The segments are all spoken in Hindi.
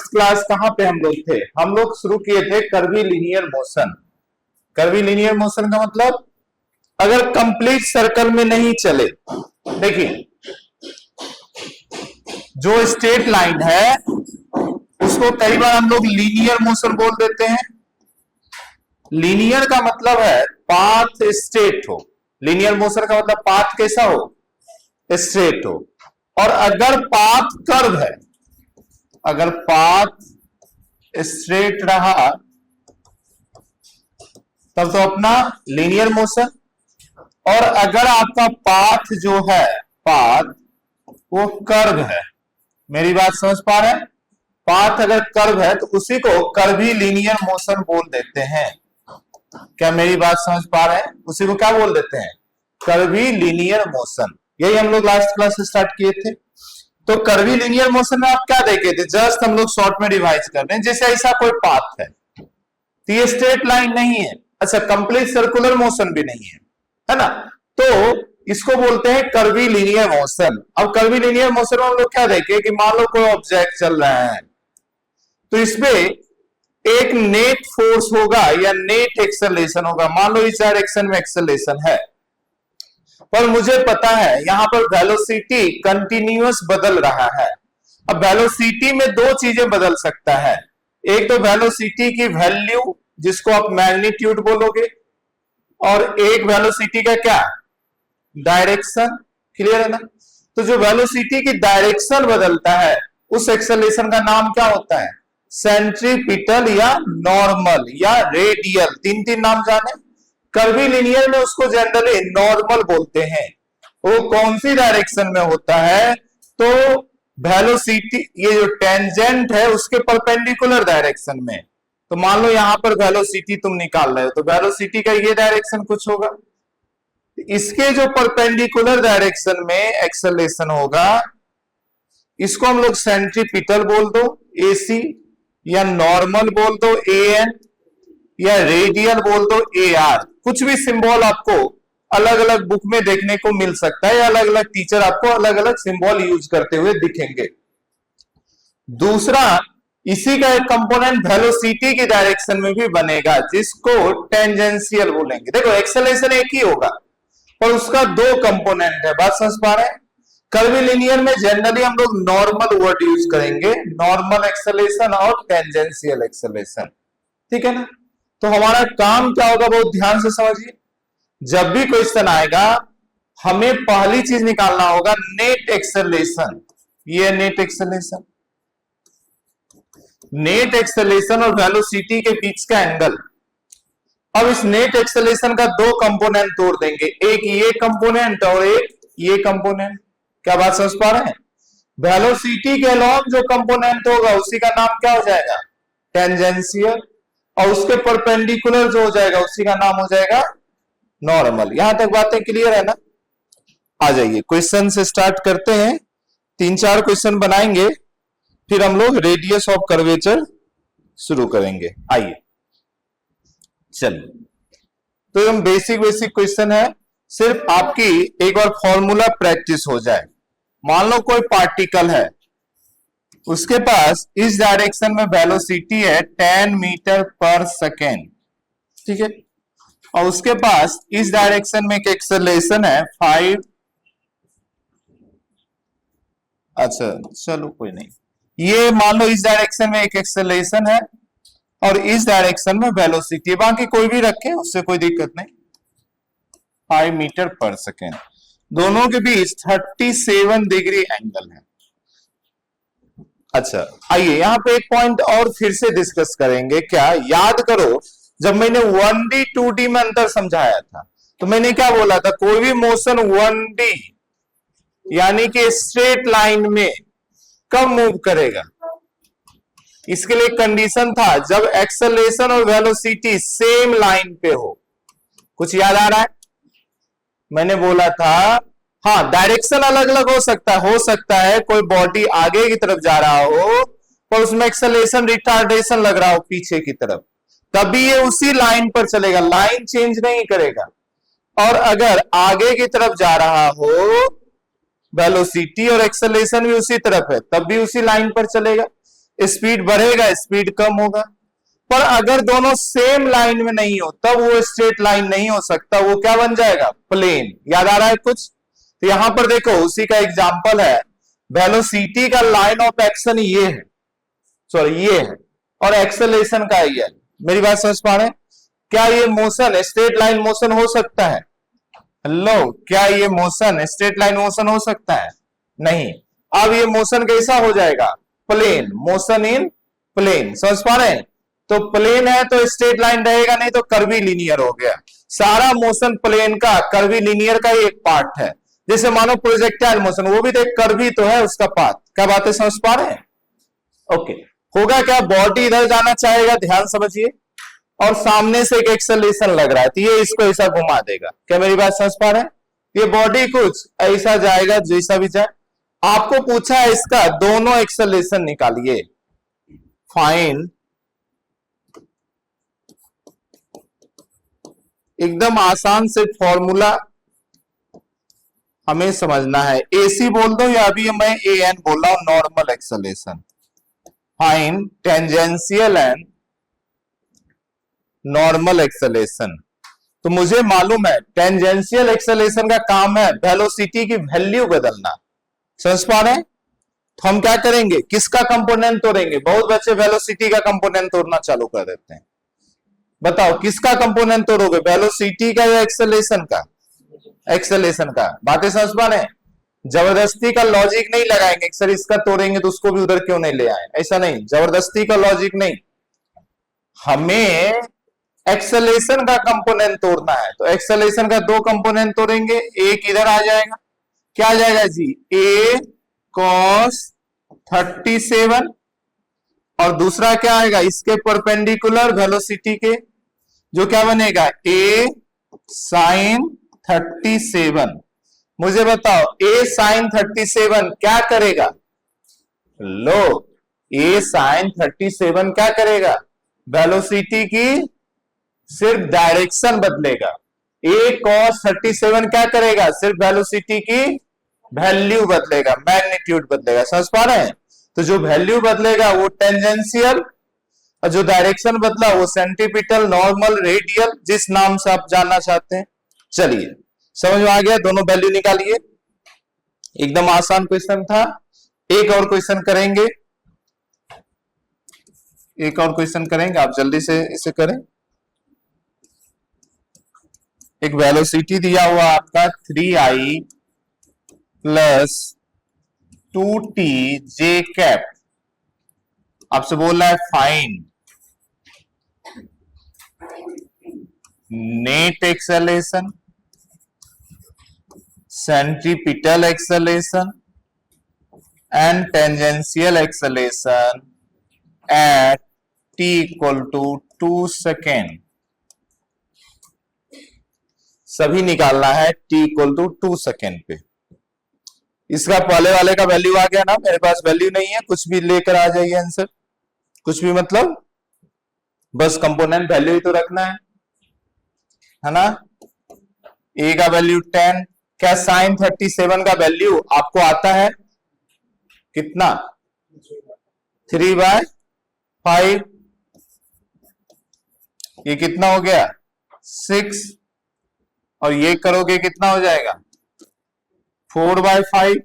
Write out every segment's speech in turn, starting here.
लास्ट क्लास कहां पे हम लोग थे? हम लोग शुरू किए थे कर्वीलिनियर मोशन। कर्वीलिनियर मोशन का मतलब अगर कंप्लीट सर्कल में नहीं चले, देखिए जो स्ट्रेट लाइन है उसको कई बार हम लोग लीनियर मोशन बोल देते हैं। लीनियर का मतलब है पाथ स्ट्रेट हो, लीनियर मोशन का मतलब पाथ कैसा हो? स्ट्रेट हो। और अगर पाथ कर्व है, अगर पाथ स्ट्रेट रहा तब तो अपना लीनियर मोशन। और अगर आपका पाथ जो है, पाथ वो कर्व है, मेरी बात समझ पा रहे हैं? पाथ अगर कर्व है तो उसी को कर्वीलिनियर मोशन बोल देते हैं। क्या मेरी बात समझ पा रहे हैं? उसी को क्या बोल देते हैं? Curvilinear motion. यही हम लोग लास्ट क्लास स्टार्ट किए थे। तो कर्वीलिनियर मोशन में आप क्या देखे थे? जस्ट हम लोग शॉर्ट में रिवाइज कर रहे हैं। जैसे ऐसा कोई पाथ है तो ये स्ट्रेट लाइन नहीं है, अच्छा कंप्लीट सर्कुलर मोशन भी नहीं है ना, तो इसको बोलते हैं कर्वीलिनियर मोशन। अब कर्वीलिनियर मोशन में हम लोग क्या देखे कि मान लो कोई ऑब्जेक्ट चल रहा है तो इसमें एक नेट फोर्स होगा या नेट एक्सेलरेशन होगा। मान लो इस डायरेक्शन में एक्सेलरेशन है, पर मुझे पता है यहां पर वेलोसिटी कंटिन्यूअस बदल रहा है। अब वेलोसिटी में दो चीजें बदल सकता है, एक तो वेलोसिटी की वैल्यू जिसको आप मैग्नीट्यूड बोलोगे, और एक वेलोसिटी का क्या? डायरेक्शन। क्लियर है ना? तो जो वेलोसिटी की डायरेक्शन बदलता है उस एक्सेलरेशन का नाम क्या होता है? सेंट्रीपिटल या नॉर्मल या रेडियल, तीन तीन नाम जाने। कर्वीलिनियर में उसको जनरली नॉर्मल बोलते हैं। वो कौन सी डायरेक्शन में होता है? तो वेलोसिटी, ये जो टेंजेंट है उसके परपेंडिकुलर डायरेक्शन में। तो मान लो यहां पर वेलोसिटी तुम निकाल रहे हो तो वेलोसिटी का ये डायरेक्शन कुछ होगा, इसके जो परपेंडिकुलर डायरेक्शन में एक्सेलरेशन होगा इसको हम लोग सेंट्रीपिटल बोल दो AC, या नॉर्मल बोल दो AN, या रेडियल बोल दो AR। कुछ भी सिंबल आपको अलग अलग बुक में देखने को मिल सकता है, या अलग अलग टीचर आपको अलग अलग सिंबल यूज करते हुए दिखेंगे। दूसरा, इसी का एक कंपोनेंट वेलोसिटी की डायरेक्शन में भी बनेगा जिसको टेंजेंशियल बोलेंगे। देखो एक्सेलरेशन एक ही होगा पर उसका दो कंपोनेंट है, बात समझ पा रहे हैं? कर्वीलिनियर में जनरली हम लोग नॉर्मल वर्ड यूज करेंगे, नॉर्मल एक्सेलरेशन और टेंजेंशियल एक्सेलरेशन, ठीक है ना? तो हमारा काम क्या होगा बहुत ध्यान से समझिए। जब भी क्वेश्चन आएगा हमें पहली चीज निकालना होगा नेट एक्सेलरेशन। ये नेट एक्सेलरेशन, नेट एक्सेलरेशन और वेलोसिटी के बीच का एंगल। अब इस नेट एक्सेलरेशन का दो कंपोनेंट तोड़ देंगे, एक ये कंपोनेंट और एक ये कंपोनेंट। क्या बात समझ पा रहे हैं? वेलोसिटी के अलॉन्ग जो कंपोनेंट होगा उसी का नाम क्या हो जाएगा? टेंजेंशियल। और उसके परपेंडिकुलर जो हो जाएगा उसी का नाम हो जाएगा नॉर्मल। यहां तक बातें क्लियर है ना? आ जाइए क्वेश्चन से स्टार्ट करते हैं। 3-4 क्वेश्चन बनाएंगे फिर हम लोग रेडियस ऑफ कर्वेचर शुरू करेंगे। आइए चलिए, तो हम बेसिक क्वेश्चन है, सिर्फ आपकी एक बार फॉर्मूला प्रैक्टिस हो जाए। मान लो कोई पार्टिकल है, उसके पास इस डायरेक्शन में वेलोसिटी है 10 मीटर पर सेकेंड, ठीक है, और उसके पास इस डायरेक्शन में एक एक्सेलरेशन है 5। अच्छा चलो कोई नहीं, ये मान लो इस डायरेक्शन में एक एक्सेलरेशन है और इस डायरेक्शन में वेलोसिटी, बाकी कोई भी रखे उससे कोई दिक्कत नहीं। 5 मीटर पर सेकेंड, दोनों के बीच 37 डिग्री एंगल है। अच्छा आइए यहां पे एक पॉइंट और फिर से डिस्कस करेंगे। क्या याद करो, जब मैंने 1D 2D में अंतर समझाया था तो मैंने क्या बोला था? कोई भी मोशन 1D यानी कि स्ट्रेट लाइन में कब मूव करेगा, इसके लिए कंडीशन था जब एक्सेलरेशन और वेलोसिटी सेम लाइन पे हो। कुछ याद आ रहा है? मैंने बोला था हाँ डायरेक्शन अलग अलग हो सकता है कोई बॉडी आगे की तरफ जा रहा हो पर उसमें एक्सेलरेशन रिटार्डेशन लग रहा हो पीछे की तरफ, तभी ये उसी लाइन पर चलेगा, लाइन चेंज नहीं करेगा। और अगर आगे की तरफ जा रहा हो वेलोसिटी और एक्सेलरेशन भी उसी तरफ है तब भी उसी लाइन पर चलेगा। स्पीड बढ़ेगा, स्पीड कम होगा। पर अगर दोनों सेम लाइन में नहीं हो तब वो स्ट्रेट लाइन नहीं हो सकता, वो क्या बन जाएगा, प्लेन। याद आ रहा है कुछ? तो यहां पर देखो उसी का एग्जांपल है, वेलोसिटी का लाइन ऑफ एक्शन ये है, सॉरी ये है, और एक्सेलरेशन का ये है। मेरी बात समझ पा रहे हैं? क्या ये मोशन स्ट्रेट लाइन मोशन हो सकता है? हेलो, क्या ये मोशन स्ट्रेट लाइन मोशन हो सकता है? नहीं। अब ये मोशन कैसा हो जाएगा, प्लेन, मोशन इन प्लेन। समझ पा रहे हैं? तो प्लेन है तो स्ट्रेट लाइन रहेगा, नहीं तो कर्वी लीनियर हो गया। सारा मोशन प्लेन का कर्वी लीनियर का एक पार्ट है। जैसे मानो प्रोजेक्टाइल मोशन, वो भी तो एक कर्वी तो है उसका पाथ। क्या बातें समझ पा रहे हैं? ओके। होगा क्या, बॉडी इधर जाना चाहेगा, ध्यान समझिए, और सामने से एक एक्सेलरेशन लग रहा है तो ये इसको ऐसा घुमा देगा। क्या मेरी बात समझ पा रहे हैं? ये बॉडी कुछ ऐसा जाएगा, जैसा भी जाए। आपको पूछा है इसका दोनों एक्सेलरेशन निकालिए, फाइंड, एकदम आसान से फॉर्मूला हमें समझना है। एसी बोल दो या अभी मैं ए एन बोल रहा हूं, normal acceleration. Find tangential and normal acceleration. तो मुझे मालूम है टेंजेंशियल एक्सेलरेशन का काम है वेलोसिटी की वैल्यू बदलना। समझ पा रहे हैं? तो हम क्या करेंगे, किसका कंपोनेंट तोड़ेंगे? बहुत बच्चे वेलोसिटी का कंपोनेंट तोड़ना चालू कर देते हैं। बताओ किसका कंपोनेंट तोड़ोगे, वेलोसिटी का या एक्सेलरेशन का? एक्सेलरेशन का। बातें समझ पा रहे हैं? जबरदस्ती का लॉजिक नहीं लगाएंगे, सर इसका तोड़ेंगे तो उसको भी उधर क्यों नहीं ले आए, ऐसा नहीं, जबरदस्ती का लॉजिक नहीं। हमें एक्सेलरेशन का कंपोनेंट तोड़ना है, तो एक्सेलरेशन का दो कंपोनेंट तोड़ेंगे, एक इधर आ जाएगा, क्या आ जाएगा जी, a cos 37, और दूसरा क्या आएगा इसके परपेंडिकुलर वेलोसिटी के, जो क्या बनेगा a sin 37। मुझे बताओ a sin 37 क्या करेगा? लो, a sin 37 क्या करेगा? वेलोसिटी की सिर्फ डायरेक्शन बदलेगा। a cos 37 क्या करेगा? सिर्फ वेलोसिटी की वैल्यू बदलेगा, मैग्नीट्यूड बदलेगा। समझ पा रहे हैं? तो जो वैल्यू बदलेगा वो टेंजेंशियल, और जो डायरेक्शन बदला वो सेंटीपिटल, नॉर्मल, रेडियल, जिस नाम से आप जानना चाहते हैं। चलिए समझ में आ गया, दोनों वैल्यू निकालिए। एकदम आसान क्वेश्चन था। एक और क्वेश्चन करेंगे, एक और क्वेश्चन करेंगे, आप जल्दी से इसे करें। एक वेलोसिटी दिया हुआ आपका 3i plus 2t j cap, आपसे बोल रहा है find net acceleration, centripetal acceleration and tangential acceleration at t equal to 2 second. सभी निकालना है t इक्वल टू 2 सेकेंड पे। इसका पहले वाले का वैल्यू आ गया ना, मेरे पास वैल्यू नहीं है, कुछ भी लेकर आ जाइए आंसर, कुछ भी मतलब बस कंपोनेंट वैल्यू ही तो रखना है ना। a का वैल्यू 10, क्या साइन 37 का वैल्यू आपको आता है कितना, 3/5, ये कितना हो गया 6, और ये करोगे कितना हो जाएगा 4/5,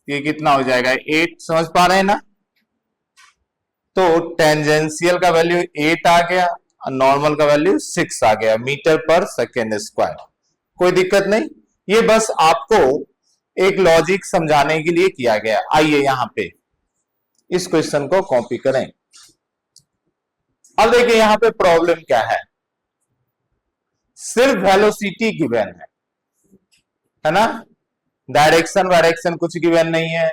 ये कितना हो जाएगा 8। समझ पा रहे हैं ना? तो टेंजेंशियल का वैल्यू 8 आ गया और नॉर्मल का वैल्यू 6 आ गया मीटर पर सेकेंड स्क्वायर। कोई दिक्कत नहीं, ये बस आपको एक लॉजिक समझाने के लिए किया गया। आइए यहां पे इस क्वेश्चन को कॉपी करें। अब देखिए यहां पे प्रॉब्लम क्या है, सिर्फ वेलोसिटी गिवन है ना, डायरेक्शन वायरेक्शन कुछ गिवन नहीं है।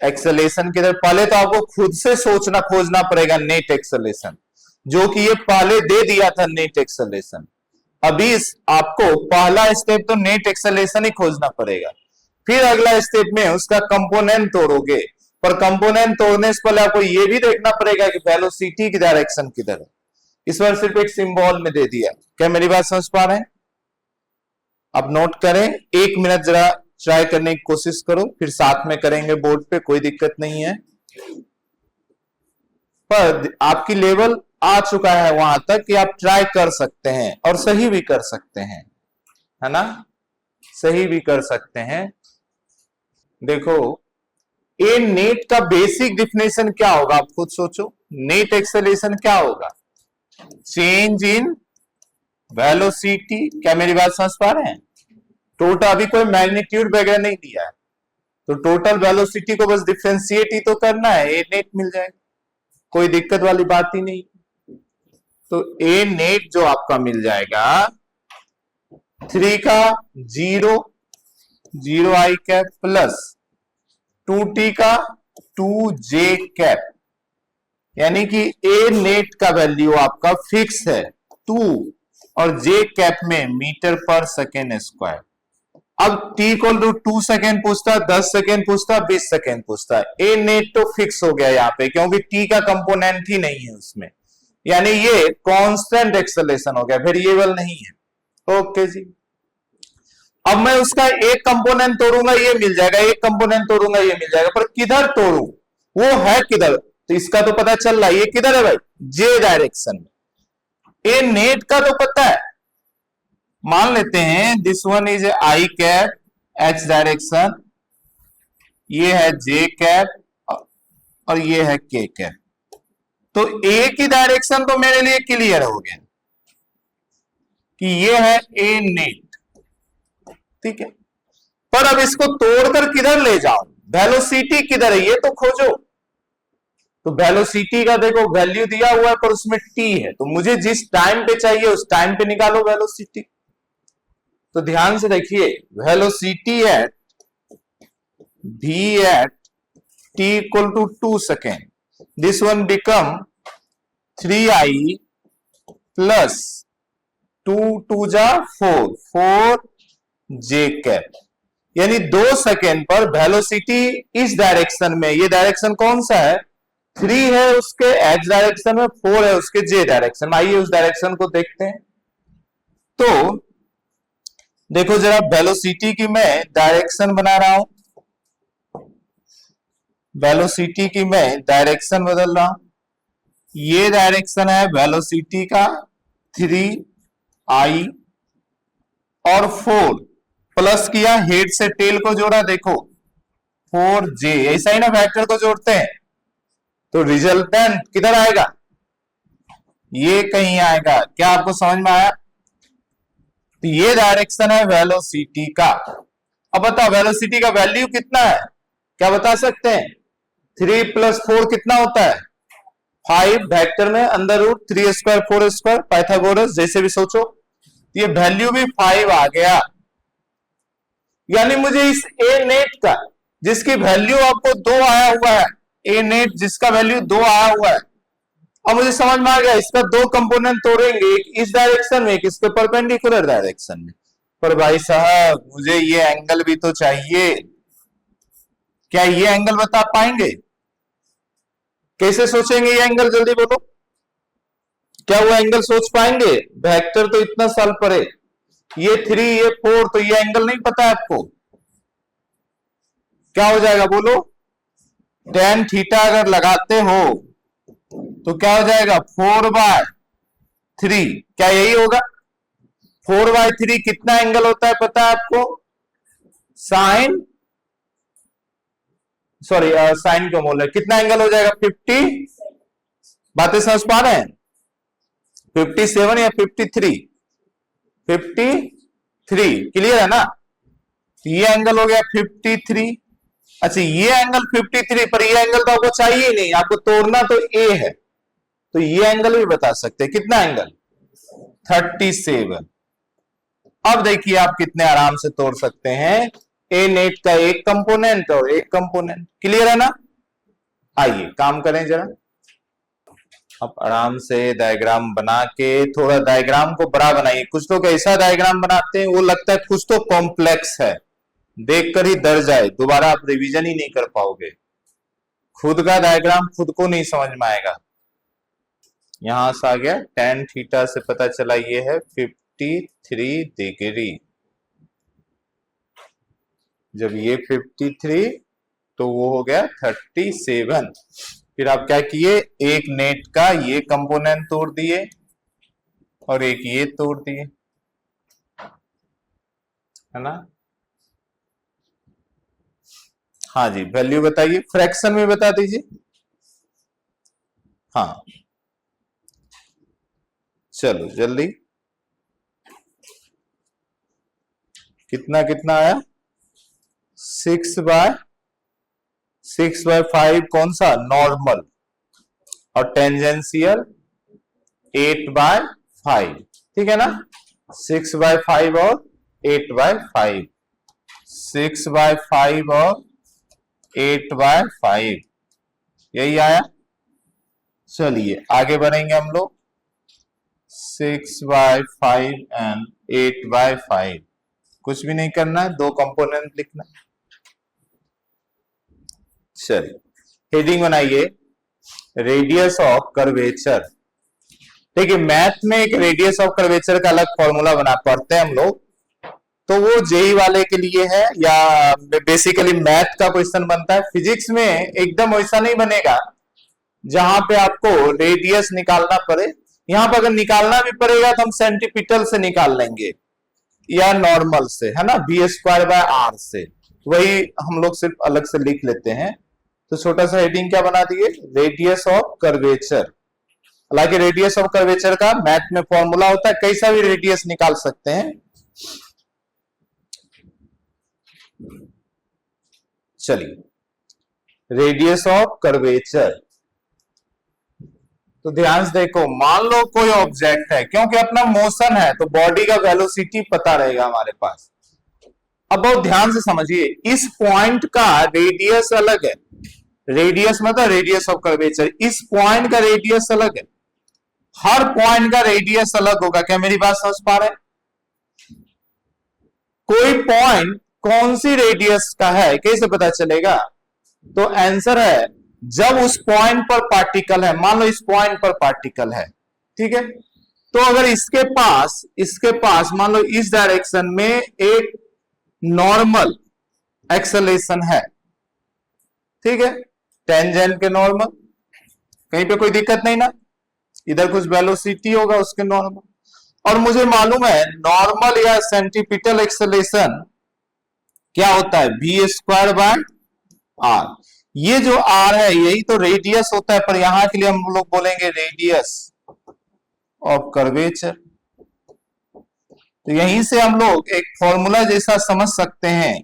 एक्सेलेरेशन की तरफ पहले तो आपको खुद से सोचना खोजना पड़ेगा नेट एक्सेलेरेशन, जो कि ये पहले दे दिया था नेट एक्सेलेरेशन। अभी आपको पहला स्टेप तो नेट एक्सेलेरेशन ही खोजना पड़ेगा, फिर अगला स्टेप में उसका कंपोनेंट तोड़ोगे। पर कंपोनेंट तोड़ने से पहले आपको ये भी देखना पड़ेगा कि वेलोसिटी की डायरेक्शन किधर है। इस बार सिर्फ एक सिंबल में दे दिया। क्या मेरी बात समझ पा रहे हैं? अब नोट करें, 1 मिनट जरा ट्राई करने की कोशिश करो, फिर साथ में करेंगे बोर्ड पे, कोई दिक्कत नहीं है। पर आपकी लेवल आ चुका है वहां तक कि आप ट्राई कर सकते हैं और सही भी कर सकते हैं, है ना, सही भी कर सकते हैं। देखो ए नेट का बेसिक डिफिनेशन क्या होगा, आप खुद सोचो। नेट एक्सेलरेशन क्या होगा? Change in velocity. क्या मेरी बात समझ पा रहे हैं? टोटल अभी कोई मैग्नीट्यूड वगैरह नहीं दिया है, तो टोटल वेलोसिटी को बस डिफरेंशिएट ही तो करना है, ए नेट मिल जाएगा, कोई दिक्कत वाली बात ही नहीं। तो ए नेट जो आपका मिल जाएगा 3 का 0 आई कैप प्लस 2t का 2j कैप, यानी कि ए नेट का वैल्यू आपका फिक्स है 2 और j कैप में मीटर पर सेकेंड स्क्वायर। अब t इक्वल टू 2 सेकेंड पूछता, 10 सेकेंड पूछता, 20 सेकेंड पूछता, ए नेट तो फिक्स हो गया यहाँ पे, क्योंकि t का कंपोनेंट ही नहीं है उसमें, यानी ये कांस्टेंट एक्सेलरेशन हो गया, वेरिएबल नहीं है। ओके जी, अब मैं उसका एक कंपोनेंट तोड़ूंगा ये मिल जाएगा, एक कंपोनेंट तोड़ूंगा ये मिल जाएगा, पर किधर तोड़ू, वो है किधर? तो इसका तो पता चल रहा है, ये किधर है भाई? जे डायरेक्शन में। ए नेट का तो पता है, मान लेते हैं this one is I cap H direction, ये है जे कैप और ये है के कैप। तो ए की डायरेक्शन तो मेरे लिए क्लियर हो गया कि ये है ए नेट, ठीक है। पर अब इसको तोड़कर किधर ले जाऊं, वेलोसिटी किधर है ये तो खोजो। तो वेलोसिटी का देखो वैल्यू दिया हुआ है पर उसमें टी है, तो मुझे जिस टाइम पे चाहिए उस टाइम पे निकालो वेलोसिटी। तो ध्यान से देखिए, velocity at v at t equal to 2 second, this one become 3i plus 2 2 जा 4 जे कैप, यानी 2 सेकेंड पर वेलोसिटी इस डायरेक्शन में, ये डायरेक्शन कौन सा है? 3 है उसके एक्स डायरेक्शन में, 4 है उसके जे डायरेक्शन में। आइए उस डायरेक्शन को देखते हैं। तो देखो जरा, वेलोसिटी की मैं डायरेक्शन बना रहा हूं, वेलोसिटी की मैं डायरेक्शन बदल रहा हूं। ये डायरेक्शन है वेलोसिटी का 3i और 4 प्लस किया, हेड से टेल को जोड़ा, देखो 4j, ऐसा ही ना वेक्टर को जोड़ते हैं, तो रिजल्टेंट किधर आएगा? ये कहीं आएगा। क्या आपको समझ में आया? तो ये डायरेक्शन है वेलोसिटी का। अब बताओ वेलोसिटी का वैल्यू कितना है, क्या बता सकते हैं? 3 प्लस 4 कितना होता है? 5, वेक्टर में under root 3 square 4 square, Pythagoras जैसे भी सोचो, ये वैल्यू भी 5 आ गया। यानी मुझे इस ए नेट का जिसकी वैल्यू आपको 2 आया हुआ है, ए नेट जिसका वैल्यू 2 आया हुआ है, अब मुझे समझ में आ गया, इसका 2 कंपोनेंट तोड़ेंगे, एक इस डायरेक्शन में, एक इसके परपेंडिकुलर डायरेक्शन में। पर भाई साहब मुझे ये एंगल भी तो चाहिए, क्या ये एंगल बता पाएंगे? कैसे सोचेंगे ये एंगल, जल्दी बोलो, क्या वो एंगल सोच पाएंगे? वेक्टर तो इतना साल परे, ये 3 ये 4, तो ये एंगल नहीं पता है आपको, क्या हो जाएगा बोलो? tan थीटा अगर लगाते हो तो क्या हो जाएगा? 4/3, क्या यही होगा? 4/3 कितना एंगल होता है पता है आपको? साइन, सॉरी साइन क्यों बोल रहे, कितना एंगल हो जाएगा? 50, बातें समझ पा रहे हैं? 57 या 53? 53, क्लियर है ना? ये एंगल हो गया 53। अच्छा ये एंगल 53, पर ये एंगल तो आपको चाहिए ही नहीं, आपको तोड़ना तो ए है, तो ये एंगल भी बता सकते हैं, कितना एंगल? 37। अब देखिए आप कितने आराम से तोड़ सकते हैं ए नेट का एक कंपोनेंट और एक कंपोनेंट, क्लियर है ना? आइए काम करें जरा, अब आराम से डायग्राम बना के, थोड़ा डायग्राम को बड़ा बनाइए। कुछ लोग ऐसा डायग्राम बनाते हैं वो लगता है कुछ तो कॉम्प्लेक्स है, देखकर ही डर जाए, दोबारा आप रिवीजन ही नहीं कर पाओगे, खुद का डायग्राम खुद को नहीं समझ में आएगा। यहां से आ गया tan थीटा से पता चला ये है 53 डिग्री, जब ये 53 तो वो हो गया 37, फिर आप क्या किए, एक नेट का ये कंपोनेंट तोड़ दिए और एक ये तोड़ दिए, है ना। हाँ जी, वैल्यू बताइए, फ्रैक्शन में बता दीजिए। हाँ चलो जल्दी, कितना कितना आया, 6/5 कौन सा, नॉर्मल, और टेंजेंशियल 8/5, ठीक है ना। 6/5 और 8/5, 6/5 और 8/5, यही आया। चलिए आगे बढ़ेंगे हम लोग, 6/5 एंड 8/5, कुछ भी नहीं करना है, दो कंपोनेंट लिखना है। चलिए हेडिंग बनाइए, रेडियस ऑफ कर्वेचर। देखिए मैथ में एक रेडियस ऑफ कर्वेचर का अलग फॉर्मूला बना पढ़ते हैं हम लोग, तो वो जेई वाले के लिए है, या बेसिकली मैथ का क्वेश्चन बनता है। फिजिक्स में एकदम वैसा नहीं बनेगा जहां पे आपको रेडियस निकालना पड़े। यहां पर अगर निकालना भी पड़ेगा तो हम सेंटीमीटर से निकाल लेंगे या नॉर्मल से, है ना, b²/r से, वही हम लोग सिर्फ अलग से लिख लेते हैं। तो छोटा सा हेडिंग क्या बना दिए, रेडियस ऑफ कर्वेचर। हालांकि रेडियस ऑफ कर्वेचर का मैथ में फॉर्मूला होता है, कैसा भी रेडियस निकाल सकते हैं। चलिए रेडियस ऑफ कर्वेचर, तो ध्यान से देखो, मान लो कोई ऑब्जेक्ट है, क्योंकि अपना मोशन है तो बॉडी का वेलोसिटी पता रहेगा हमारे पास। अब बहुत ध्यान से समझिए, इस पॉइंट का रेडियस अलग है, रेडियस मतलब रेडियस ऑफ कर्वेचर, इस पॉइंट का रेडियस अलग है, हर पॉइंट का रेडियस अलग होगा। क्या मेरी बात समझ पा रहे हैं? कोई पॉइंट कौन सी रेडियस का है कैसे पता चलेगा? तो आंसर है, जब उस पॉइंट पर पार्टिकल है, मान लो इस पॉइंट पर पार्टिकल है, ठीक है, तो अगर इसके पास मान लो इस डायरेक्शन में एक नॉर्मल एक्सेलेरेशन है, ठीक है, टेंजेंट के नॉर्मल, कहीं पे कोई दिक्कत नहीं ना, इधर कुछ वेलोसिटी होगा उसके नॉर्मल, और मुझे मालूम है नॉर्मल या सेंटीपिटल एक्सेलेरेशन क्या होता है, v²/r। ये जो r है यही तो रेडियस होता है, पर यहां के लिए हम लोग बोलेंगे रेडियस ऑफ कर्वेचर। तो यहीं से हम लोग एक फॉर्मूला जैसा समझ सकते हैं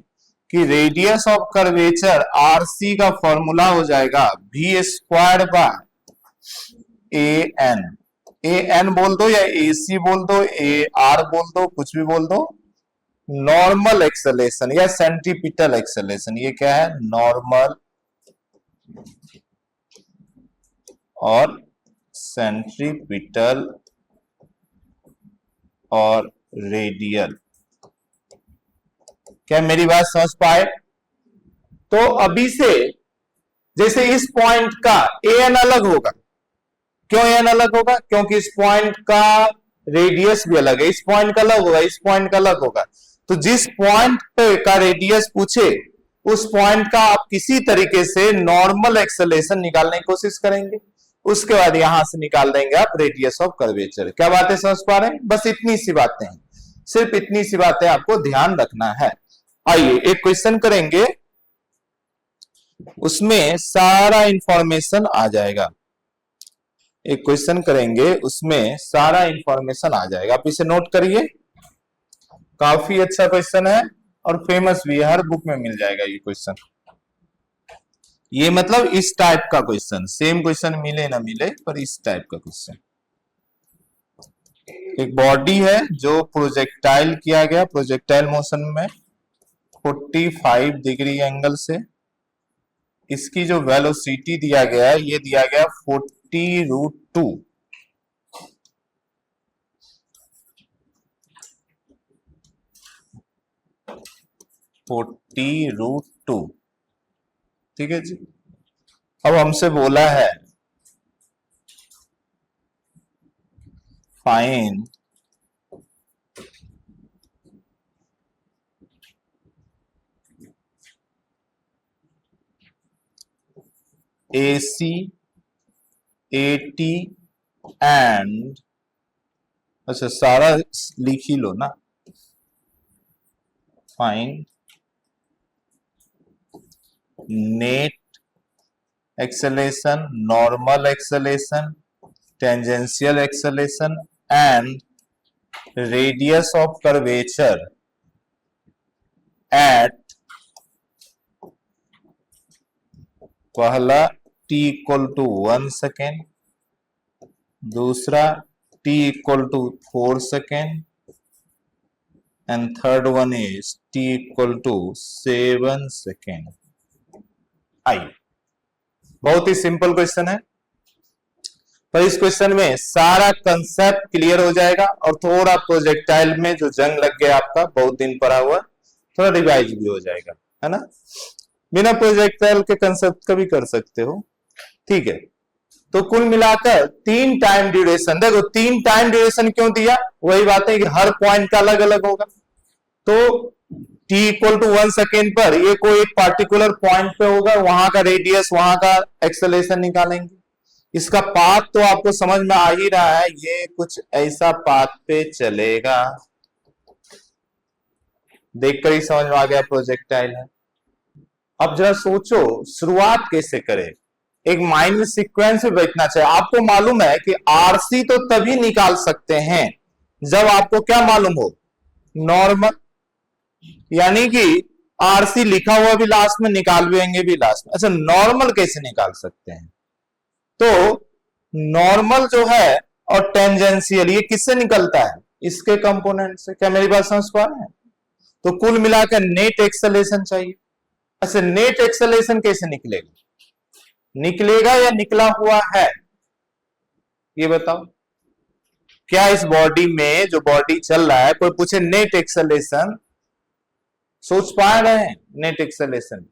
कि रेडियस ऑफ कर्वेचर RC का फॉर्मूला हो जाएगा v²/an। an बोल दो या AC बोल दो, AR बोल दो, कुछ भी बोल दो, नॉर्मल एक्सेलेरेशन या सेंटीपिटल एक्सेलेरेशन, ये क्या है, नॉर्मल और सेंट्रीपिटल और रेडियल। क्या मेरी बात समझ पाए? तो अभी से जैसे इस पॉइंट का एन अलग होगा, क्यों एन अलग होगा, क्योंकि इस पॉइंट का रेडियस भी अलग है, इस पॉइंट का अलग होगा, इस पॉइंट का अलग होगा। तो जिस पॉइंट पे का रेडियस पूछे उस पॉइंट का आप किसी तरीके से नॉर्मल एक्सेलेरेशन निकालने की कोशिश करेंगे, उसके बाद यहां से निकाल देंगे आप रेडियस ऑफ कर्वेचर। क्या बातें समझ पा रहे हैं? बस इतनी सी बातें हैं, सिर्फ इतनी सी बातें आपको ध्यान रखना है। आइए एक क्वेश्चन करेंगे, उसमें सारा इंफॉर्मेशन आ जाएगा। एक क्वेश्चन करेंगे उसमें सारा इंफॉर्मेशन आ जाएगा, आप इसे नोट करिए। काफी अच्छा क्वेश्चन है और फेमस भी है, हर बुक में मिल जाएगा ये क्वेश्चन। ये मतलब इस टाइप का क्वेश्चन, सेम क्वेश्चन मिले ना मिले, पर इस टाइप का क्वेश्चन। एक बॉडी है जो प्रोजेक्टाइल किया गया, प्रोजेक्टाइल मोशन में 45 डिग्री एंगल से, इसकी जो वेलोसिटी दिया गया है ये दिया गया 40√2। ठीक है जी। अब हमसे बोला है फाइंड AC 80 एंड, अच्छा सारा लिख ही लो ना, find net acceleration, normal acceleration, tangential acceleration and radius of curvature at, पहला t इक्वल टू 1 सेकेंड, दूसरा t equal to 4 second and third one is t equal to 7 second. I, बहुत ही सिंपल क्वेश्चन है, पर इस क्वेश्चन में सारा कंसेप्ट क्लियर हो जाएगा और थोड़ा प्रोजेक्टाइल में जो जंग लग गया आपका बहुत दिन पड़ा हुआ, थोड़ा रिवाइज भी हो जाएगा, है ना। बिना प्रोजेक्टाइल के कंसेप्ट का भी कर सकते हो, ठीक है। तो कुल मिलाकर 3 टाइम ड्यूरेशन, देखो 3 टाइम ड्यूरेशन क्यों दिया, वही बात है कि हर पॉइंट का अलग अलग होगा। तो t इक्वल टू 1 सेकेंड पर ये कोई एक पार्टिकुलर पॉइंट पे होगा, वहां का रेडियस, वहां का एक्सेलरेशन निकालेंगे। इसका पाथ तो आपको समझ में आ ही रहा है, ये कुछ ऐसा पाथ पे चलेगा, देखकर ही समझ में आ गया प्रोजेक्टाइल है। अब जरा सोचो शुरुआत कैसे करें, एक माइंड में सीक्वेंस में बैठना चाहिए। आपको मालूम है कि आरसी तो तभी निकाल सकते हैं जब आपको क्या मालूम हो, नॉर्मल, यानी कि आरसी लिखा हुआ भी लास्ट में, निकालवेंगे भी लास्ट में। अच्छा नॉर्मल कैसे निकाल सकते हैं, तो नॉर्मल जो है और टेंजेंशियल ये किससे निकलता है, इसके कंपोनेंट से। क्या मेरी बात समझ पा रहे हैं। तो कुल मिलाकर नेट एक्सेलरेशन चाहिए। अच्छा नेट एक्सेलरेशन कैसे निकलेगा, निकलेगा या निकला हुआ है, ये बताओ। क्या इस बॉडी में जो बॉडी चल रहा है, कोई पूछे नेट एक्सेलरेशन, सोच पा रहे हैं नेट एक्सेलरेशन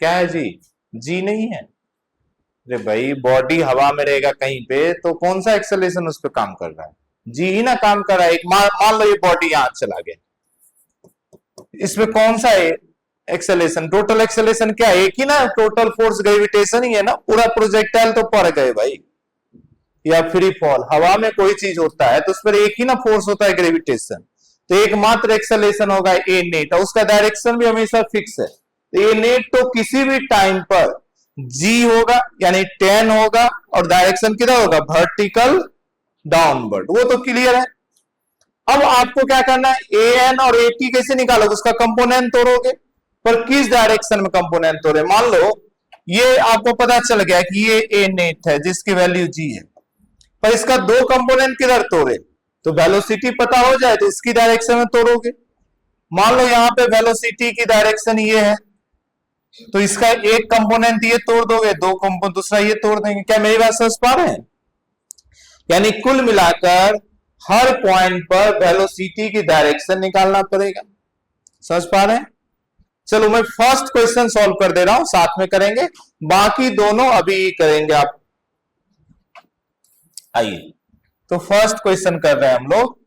क्या है जी, जी नहीं है। अरे भाई बॉडी हवा में रहेगा कहीं पे तो कौन सा एक्सेलरेशन उस पर काम कर रहा है, जी ही ना काम कर रहा है। एक मान लो ये बॉडी यहां चला गया, इसमें कौन सा है एक्सेलरेशन, टोटल एक्सेलरेशन क्या है, एक ही ना, टोटल फोर्स ग्रेविटेशन ही है ना। पूरा प्रोजेक्टाइल तो पड़ गए भाई, या फ्री फॉल, हवा में कोई चीज होता है तो उस पर एक ही ना फोर्स होता है ग्रेविटेशन, तो एकमात्र एक्सेलरेशन होगा ए नेट, और उसका डायरेक्शन भी हमेशा फिक्स है। तो ए नेट तो किसी भी टाइम पर जी होगा यानी 10 होगा, और डायरेक्शन किधर होगा, वर्टिकल डाउनवर्ड, वो तो क्लियर है। अब आपको क्या करना है, ए एन और ए टी कैसे निकालोगे, उसका कंपोनेंट तोड़ोगे, पर किस डायरेक्शन में कंपोनेंट तोड़े। मान लो ये आपको पता चल गया कि ये ए नेट है जिसकी वैल्यू जी है, पर इसका 2 कंपोनेंट किधर तोड़े, तो वेलोसिटी पता हो जाए तो इसकी डायरेक्शन में तोड़ोगे। मान लो यहां पे वेलोसिटी की डायरेक्शन ये है, तो इसका एक कंपोनेंट ये तोड़ दोगे, 2 कंपोनेंट दूसरा ये तोड़ देंगे। क्या मेरी बात समझ पा रहे हैं। यानी कुल मिलाकर हर पॉइंट पर वेलोसिटी की डायरेक्शन निकालना पड़ेगा, समझ पा रहे हैं। चलो मैं फर्स्ट क्वेश्चन सॉल्व कर दे रहा हूं, साथ में करेंगे, बाकी दोनों अभी करेंगे आप। आइए तो फर्स्ट क्वेश्चन कर रहे हैं हम लोग।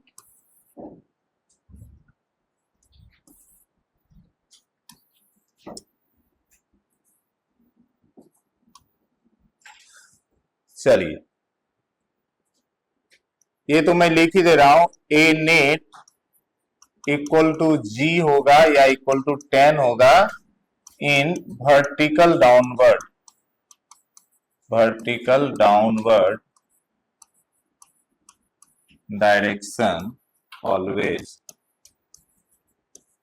चलिए ये तो मैं लिख ही दे रहा हूं, ए नेट इक्वल टू जी होगा या इक्वल टू 10 होगा in vertical downward, vertical downward direction always.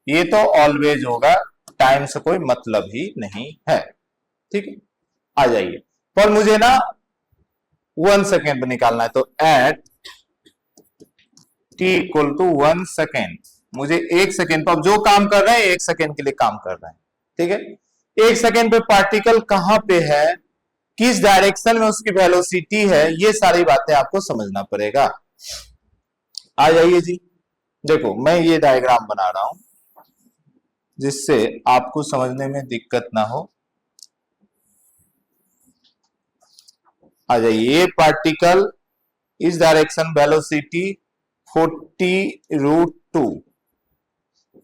ये तो ऑलवेज होगा, टाइम से कोई मतलब ही नहीं है, ठीक है। आ जाइए, पर मुझे ना 1 सेकेंड पे निकालना है, तो at t equal to 1 second, मुझे 1 सेकेंड, तो अब जो काम कर रहे हैं 1 सेकेंड के लिए काम कर रहे हैं, ठीक है। 1 सेकेंड पे पार्टिकल कहां पे है, किस डायरेक्शन में उसकी वेलोसिटी है, ये सारी बातें आपको समझना पड़ेगा। आ जाइए जी, देखो मैं ये डायग्राम बना रहा हूं जिससे आपको समझने में दिक्कत ना हो। आ जाइए, ये पार्टिकल इस डायरेक्शन वेलोसिटी 40√2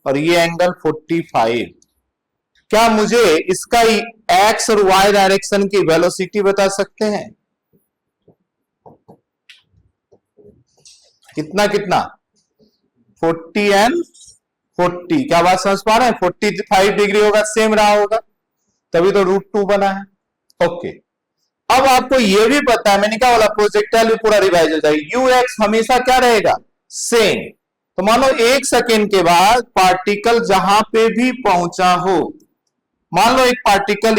और ये एंगल 45। क्या मुझे इसका एक्स और वाई डायरेक्शन की वेलोसिटी बता सकते हैं? कितना कितना? 40 एंड 40। क्या बात समझ पा रहे हैं? 45 डिग्री होगा, सेम रहा होगा, तभी तो √2 बना है। ओके, अब आपको यह भी पता है, मैंने क्या बोला, प्रोजेक्टाइल भी पूरा रिवाइज हो जाएगा। यू एक्स हमेशा क्या रहेगा? सेम। तो मान लो 1 सेकेंड के बाद पार्टिकल जहां पे भी पहुंचा हो, मान लो एक पार्टिकल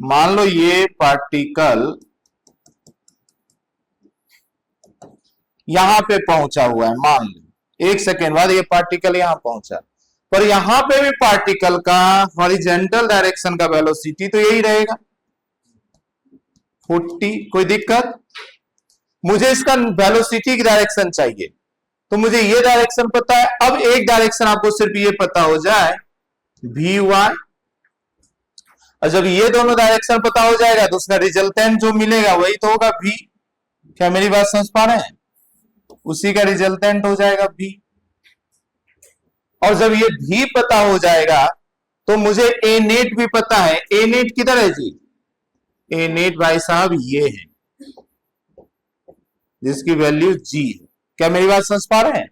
मान लो ये पार्टिकल यहां पे पहुंचा हुआ है, मान लो 1 सेकेंड बाद ये पार्टिकल यहां पहुंचा, पर यहां पे भी पार्टिकल का हॉरिजेंटल डायरेक्शन का वेलोसिटी तो यही रहेगा 40। कोई दिक्कत? मुझे इसका वेलोसिटी की डायरेक्शन चाहिए, तो मुझे ये डायरेक्शन पता है। अब एक डायरेक्शन आपको सिर्फ ये पता हो जाए, वी वाई, और जब ये दोनों डायरेक्शन पता हो जाएगा तो उसका रिजल्टेंट जो मिलेगा वही तो होगा वी। क्या मेरी बात समझ पा रहे हैं? उसी का रिजल्टेंट हो जाएगा भी। और जब ये भी पता हो जाएगा तो मुझे ए नेट भी पता है। ए नेट किधर है जी? ए नेट भाई साहब ये है, जिसकी वैल्यू जी है। क्या मेरी बात समझ पा रहे हैं?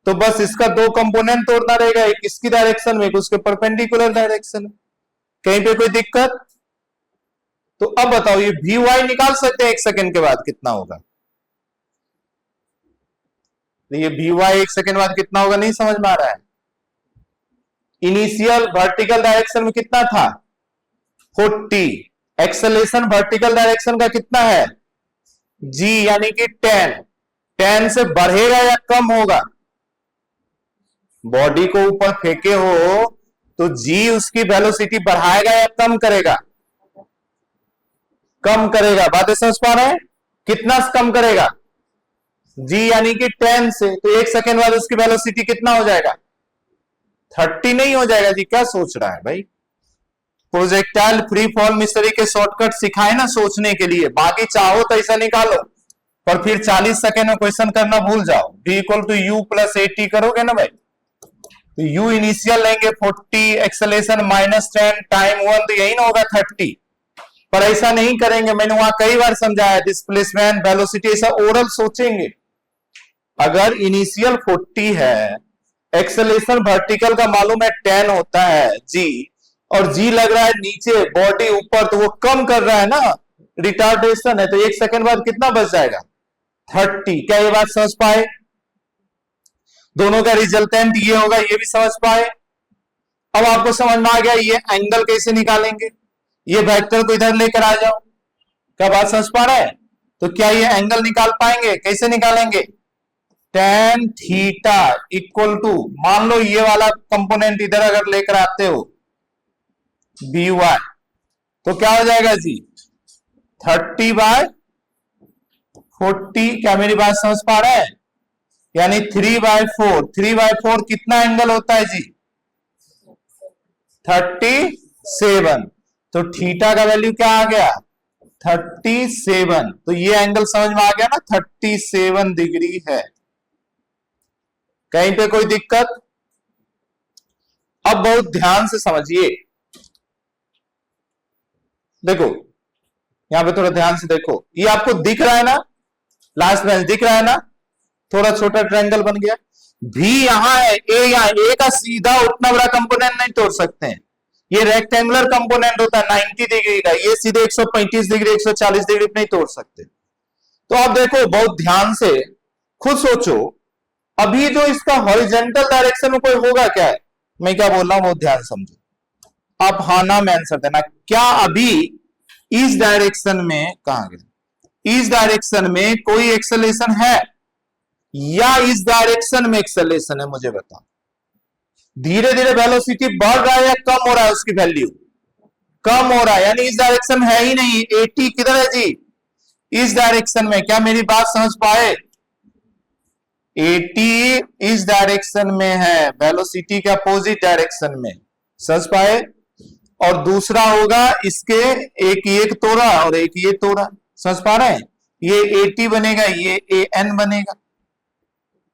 तो बस इसका 2 कंपोनेंट तोड़ना रहेगा, एक इसकी डायरेक्शन में, एक उसके परपेंडिकुलर डायरेक्शन में। कहीं पे कोई दिक्कत? तो अब बताओ, ये भी वाई निकाल सकते हैं 1 सेकेंड के बाद कितना होगा? ये भी वाई 1 सेकेंड बाद कितना होगा नहीं समझ में आ रहा है? इनिशियल वर्टिकल डायरेक्शन में कितना था? 40। एक्सेलेरेशन वर्टिकल डायरेक्शन का कितना है? जी, यानी कि 10। 10 से बढ़ेगा या कम होगा? बॉडी को ऊपर फेंके हो तो जी उसकी वेलोसिटी बढ़ाएगा या कम करेगा? कम करेगा। बातें समझ पा रहे हैं? कितना कम करेगा? जी यानी कि 10 से। तो 1 सेकेंड बाद उसकी वेलोसिटी कितना हो जाएगा? 30 नहीं हो जाएगा जी? क्या सोच रहा है भाई? प्रोजेक्टाइल फ्री फॉल मिस्त्री के शॉर्टकट सिखाए ना सोचने के लिए, बाकी चाहो तो ऐसा निकालो, पर फिर 40 सेकेंड में क्वेश्चन करना भूल जाओ। v equal to u plus 80 करोगे ना भाई, तो u इनिशियल लेंगे 40, एक्सेलेरेशन -10, टाइम 1, तो यही ना होगा 30। पर ऐसा नहीं करेंगे, मैंने वहां कई बार समझाया, डिस्प्लेसमेंट वेलोसिटी ऐसा ओरल सोचेंगे। अगर इनिशियल 40 है, एक्सेलेरेशन वर्टिकल का मालूम है 10 होता है जी, और जी लग रहा है नीचे, बॉडी ऊपर, तो वो कम कर रहा है ना, रिटार्डेशन है, तो 1 सेकेंड बाद कितना बच जाएगा? 30। क्या ये बात समझ पाए? दोनों का रिजल्टेंट ये होगा, ये भी समझ पाए? अब आपको समझ में आ गया ये एंगल कैसे निकालेंगे। ये वेक्टर को इधर लेकर आ जाओ। क्या बात समझ पा रहे हैं? तो क्या ये एंगल निकाल पाएंगे? कैसे निकालेंगे? tan थीटा इक्वल टू, मान लो ये वाला कंपोनेंट इधर अगर लेकर आते हो बी वाई, तो क्या हो जाएगा जी? 30/40। क्या मेरी बात समझ पा रहे हैं? यानी 3/4। 3/4 कितना एंगल होता है जी? 37। तो थीटा का वैल्यू क्या आ गया? 37। तो ये एंगल समझ में आ गया ना, 37 डिग्री है। कहीं पे कोई दिक्कत? अब बहुत ध्यान से समझिए, देखो यहां पे थोड़ा ध्यान से देखो, ये आपको दिख रहा है ना, लास्ट बेंच दिख रहा है ना, थोड़ा छोटा ट्रायंगल बन गया। भी यहां है, ए यहां, ए का सीधा उतना बड़ा कंपोनेंट नहीं तोड़ सकते हैं, ये रेक्टेंगुलर कंपोनेंट होता है 90 डिग्री का, ये सीधे 135 डिग्री 140 डिग्री नहीं तोड़ सकते। तो आप देखो बहुत ध्यान से, खुद सोचो, अभी जो इसका हॉरिजेंटल डायरेक्शन में कोई होगा क्या है? मैं क्या बोल रहा हूं बहुत ध्यान समझो, आप हाँ ना में आंसर देना। क्या अभी इस डायरेक्शन में, कहां गए, इस डायरेक्शन में कोई एक्सेलेरेशन है, या इस डायरेक्शन में एक्सेलेरेशन है? मुझे बताओ। धीरे धीरे वेलोसिटी बढ़ रहा है या कम हो रहा है? उसकी वैल्यू कम हो रहा है, यानी इस डायरेक्शन है ही नहीं। 80 किधर है जी? इस डायरेक्शन में। क्या मेरी बात समझ पाए? 80 इस डायरेक्शन में है, वेलोसिटी के अपोजिट डायरेक्शन में, समझ पाए? और दूसरा होगा इसके, एक ये तोड़ा और एक ये तोड़ा, समझ पा रहे हैं? ये 80 बनेगा, ये an बनेगा।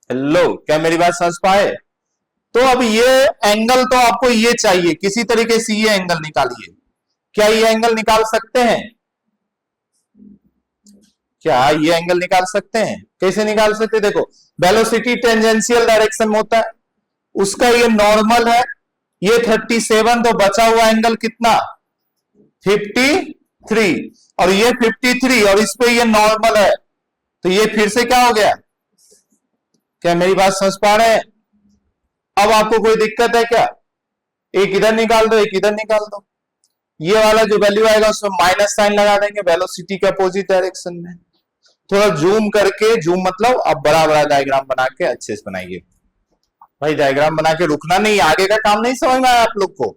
हेलो, क्या मेरी बात समझ पाए? तो अब ये एंगल तो आपको ये चाहिए, किसी तरीके से ये एंगल निकालिए। क्या ये एंगल निकाल सकते हैं? क्या ये एंगल निकाल सकते हैं? कैसे निकाल सकते? देखो, वेलोसिटी टेंजेंशियल डायरेक्शन में होता है, उसका ये नॉर्मल है, ये 37, तो बचा हुआ एंगल कितना? 53, और ये 53, और इस पे ये नॉर्मल है, तो ये फिर से क्या हो गया? क्या मेरी बात समझ पा रहे हैं? अब आपको कोई दिक्कत है क्या? एक इधर निकाल दो, एक इधर निकाल दो, ये वाला जो वैल्यू आएगा उसमें माइनस साइन लगा देंगे वेलोसिटी के अपोजिट डायरेक्शन में। थोड़ा जूम करके, जूम मतलब अब बड़ा बड़ा डायग्राम बना के अच्छे से बनाइए भाई। डायग्राम बना के रुकना नहीं, आगे का काम नहीं समझ में आया आप लोग को?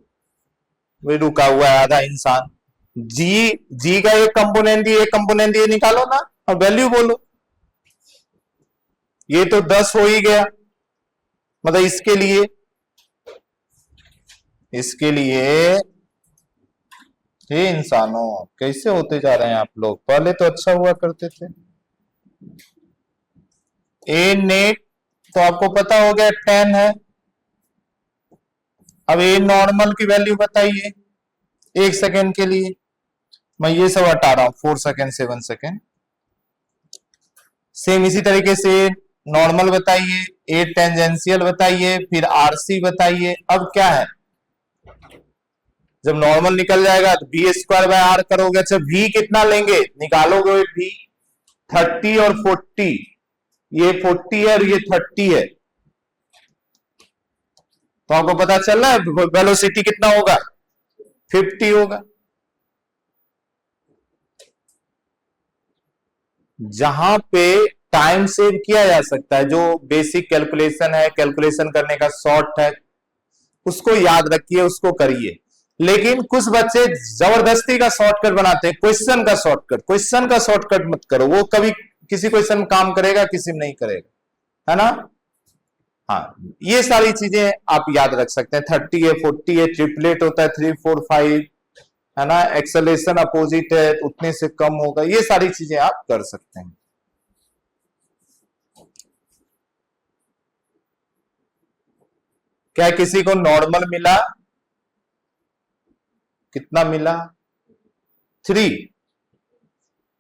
वही रुका हुआ है आधा इंसान। जी का एक कंपोनेंट ये कंपोनेंट ये निकालो ना, और वैल्यू बोलो। ये तो 10 हो ही गया, मतलब इसके लिए हे इंसानों, कैसे होते जा रहे हैं आप लोग? पहले तो अच्छा हुआ करते थे। ए नेट तो आपको पता हो गया 10 है। अब ए नॉर्मल की वैल्यू बताइए 1 सेकेंड के लिए। मैं ये सब हटा रहा हूं, 4 सेकेंड 7 सेकेंड। सेम इसी तरीके से नॉर्मल बताइए, ए टेंजेंशियल बताइए, फिर आरसी बताइए। अब क्या है, जब नॉर्मल निकल जाएगा तो बी स्क्वायर बाय आर करोगे। अच्छा, वी कितना लेंगे? निकालोगे वी 30 और 40, ये 40 है और ये 30 है, तो आपको पता चल रहा है वेलोसिटी कितना होगा? 50 होगा। जहां पे टाइम सेव किया जा सकता है, जो बेसिक कैलकुलेशन है, कैलकुलेशन करने का शॉर्ट है, उसको याद रखिए, उसको करिए। लेकिन कुछ बच्चे जबरदस्ती का शॉर्टकट बनाते हैं, क्वेश्चन का शॉर्टकट। क्वेश्चन का शॉर्टकट मत करो, वो कभी किसी क्वेश्चन में काम करेगा, किसी में नहीं करेगा, है ना? हाँ, ये सारी चीजें आप याद रख सकते हैं। 30 है, 40 है, ट्रिपलेट होता है 3 4 5, है ना? एक्सेलेरेशन अपोजिट है, उतने से कम होगा, ये सारी चीजें आप कर सकते हैं। क्या किसी को नॉर्मल मिला? कितना मिला? 3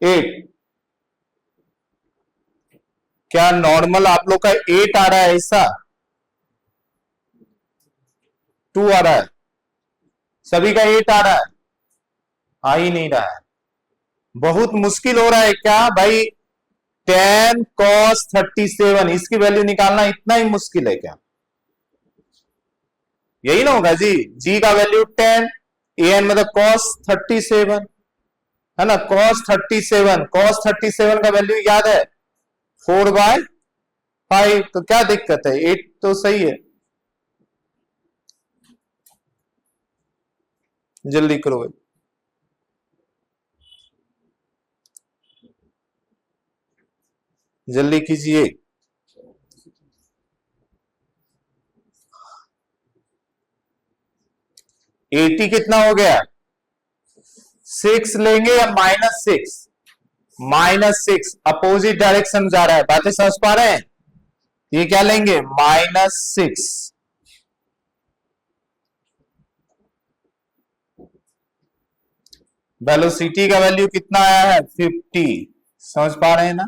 8। क्या नॉर्मल आप लोग का 8 आ रहा है? ऐसा 2 आ रहा है? सभी का 8 आ रहा है? आ ही नहीं रहा है, बहुत मुश्किल हो रहा है क्या भाई? 10 cos 37, इसकी वैल्यू निकालना इतना ही मुश्किल है क्या? यही ना होगा जी। जी का वैल्यू 10, an मतलब cos 37, है ना? cos 37 का वैल्यू याद है 4/5, तो क्या दिक्कत है? 8 तो सही है। जल्दी करो भाई, जल्दी कीजिए। 80 कितना हो गया? 6 लेंगे या -6? -6 अपोजिट डायरेक्शन जा रहा है, बातें समझ पा रहे हैं? ये क्या लेंगे? -6। वेलोसिटी का वैल्यू कितना आया है? 50। समझ पा रहे हैं ना?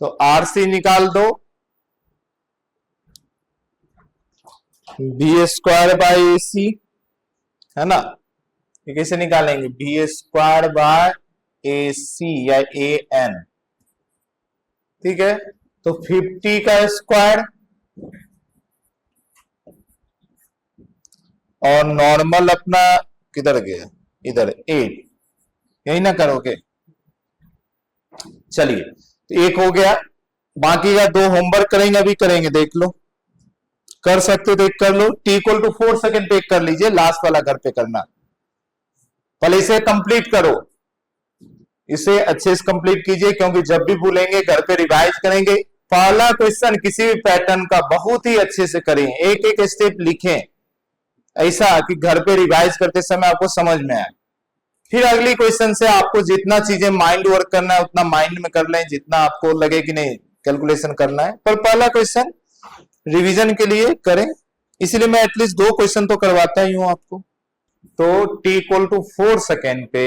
तो आरसी निकाल दो, बी स्क्वायर बाय ए सी, है ना? ये कैसे निकालेंगे? बी स्क्वायर बाय ए सी या ए एन, ठीक है? तो 50 का स्क्वायर और नॉर्मल अपना किधर गया? इधर 8, यही ना करोगे? चलिए, तो एक हो गया, बाकी का 2 होमवर्क करेंगे, अभी करेंगे, देख लो, कर सकते हो तो एक कर लो। t इक्वल टू 4 सेकेंड पे एक कर लीजिए, लास्ट वाला घर पे करना। पहले इसे कंप्लीट करो, इसे अच्छे से कंप्लीट कीजिए, क्योंकि जब भी भूलेंगे घर पे रिवाइज करेंगे। पहला क्वेश्चन किसी भी पैटर्न का बहुत ही अच्छे से करें, एक एक स्टेप लिखें, ऐसा कि घर पे रिवाइज करते समय आपको समझ में आए। फिर अगली क्वेश्चन से आपको जितना चीजें माइंड वर्क करना है उतना माइंड में कर लें, जितना आपको लगे कि नहीं कैलकुलेशन करना है। पर पहला क्वेश्चन रिवीजन के लिए करें, इसलिए मैं एटलीस्ट 2 क्वेश्चन तो करवाता ही हूं आपको। तो t इक्वल टू 4 सेकेंड पे,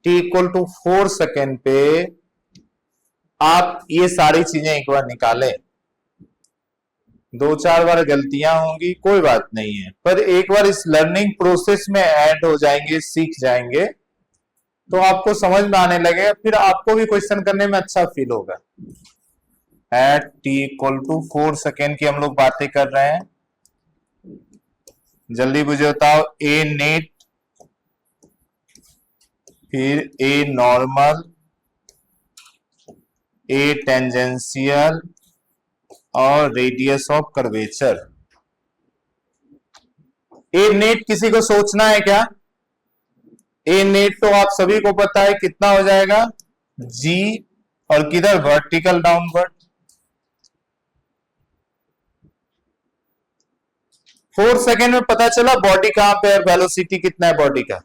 t इक्वल टू 4 सेकेंड पे आप ये सारी चीजें एक बार निकालें। 2-4 बार गलतियां होंगी, कोई बात नहीं है, पर एक बार इस लर्निंग प्रोसेस में ऐड हो जाएंगे, सीख जाएंगे, तो आपको समझ में आने लगेगा, फिर आपको भी क्वेश्चन करने में अच्छा फील होगा। At t equal to 4 second की हम लोग बातें कर रहे हैं। जल्दी मुझे बताओ, ए नेट, फिर ए नॉर्मल, ए टेंजेंशियल और radius of curvature. A net किसी को सोचना है क्या? ए नेट तो आप सभी को पता है कितना हो जाएगा, जी, और किधर वर्टिकल डाउनवर्ड। 4 सेकेंड में पता चला बॉडी कहां पे है, वेलोसिटी कितना है बॉडी का।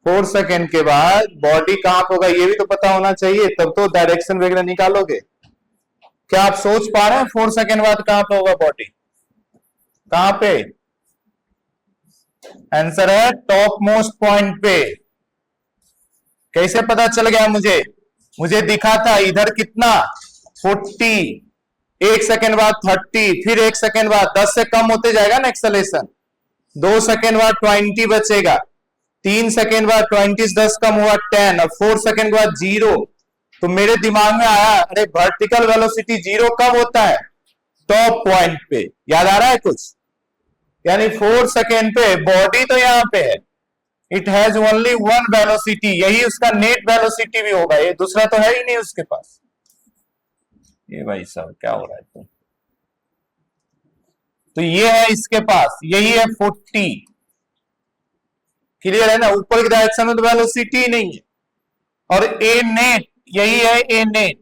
4 सेकेंड के बाद बॉडी कहां पे होगा ये भी तो पता होना चाहिए, तब तो डायरेक्शन वगैरह निकालोगे। क्या आप सोच पा रहे हैं 4 सेकेंड बाद कहां पे होगा बॉडी? कहां पे? आंसर है टॉप मोस्ट पॉइंट पे। कैसे पता चल गया मुझे दिखा था इधर कितना 40, 1 सेकेंड बाद 30, फिर 1 सेकेंड बाद 10 से कम होते जाएगा ना एक्सेलेरेशन, 2 सेकेंड बाद 20 बचेगा, 3 सेकेंड बाद 20 से 10 कम हुआ 10, और 4 सेकेंड बाद 0। तो मेरे दिमाग में आया, अरे वर्टिकल वेलोसिटी 0 कब होता है? टॉप पॉइंट पे। याद आ रहा है कुछ? यानी 4 सेकेंड पे बॉडी तो यहां पे है, it has only one velocity, यही उसका नेट वेलोसिटी भी होगा, ये दूसरा तो है ही नहीं उसके पास। ये भाई साहब क्या हो रहा है? तो ये है इसके पास, यही है 40। क्लियर है ना? ऊपर की डायरेक्शन में तो वेलोसिटी ही नहीं है। और ए नेट, यही है ए नेट।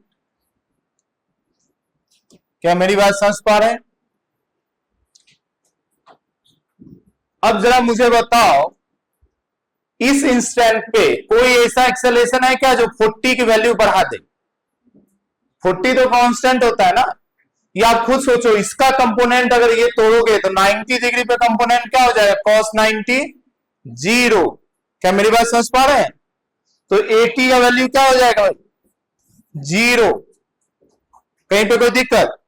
क्या मेरी बात समझ पा रहे हैं? अब जरा मुझे बताओ, इस इंस्टेंट पे कोई ऐसा एक्सेलेरेशन है क्या जो 40 की वैल्यू बढ़ा दे? 40 तो कांस्टेंट होता है ना। या आप खुद सोचो, इसका कंपोनेंट अगर ये तोड़ोगे तो 90 डिग्री पे कंपोनेंट क्या हो जाएगा? cos 90 0। क्या मेरी बात समझ पा रहे हैं? तो 80 का वैल्यू क्या हो जाएगा भाई? 0। कहीं पे कोई दिक्कत?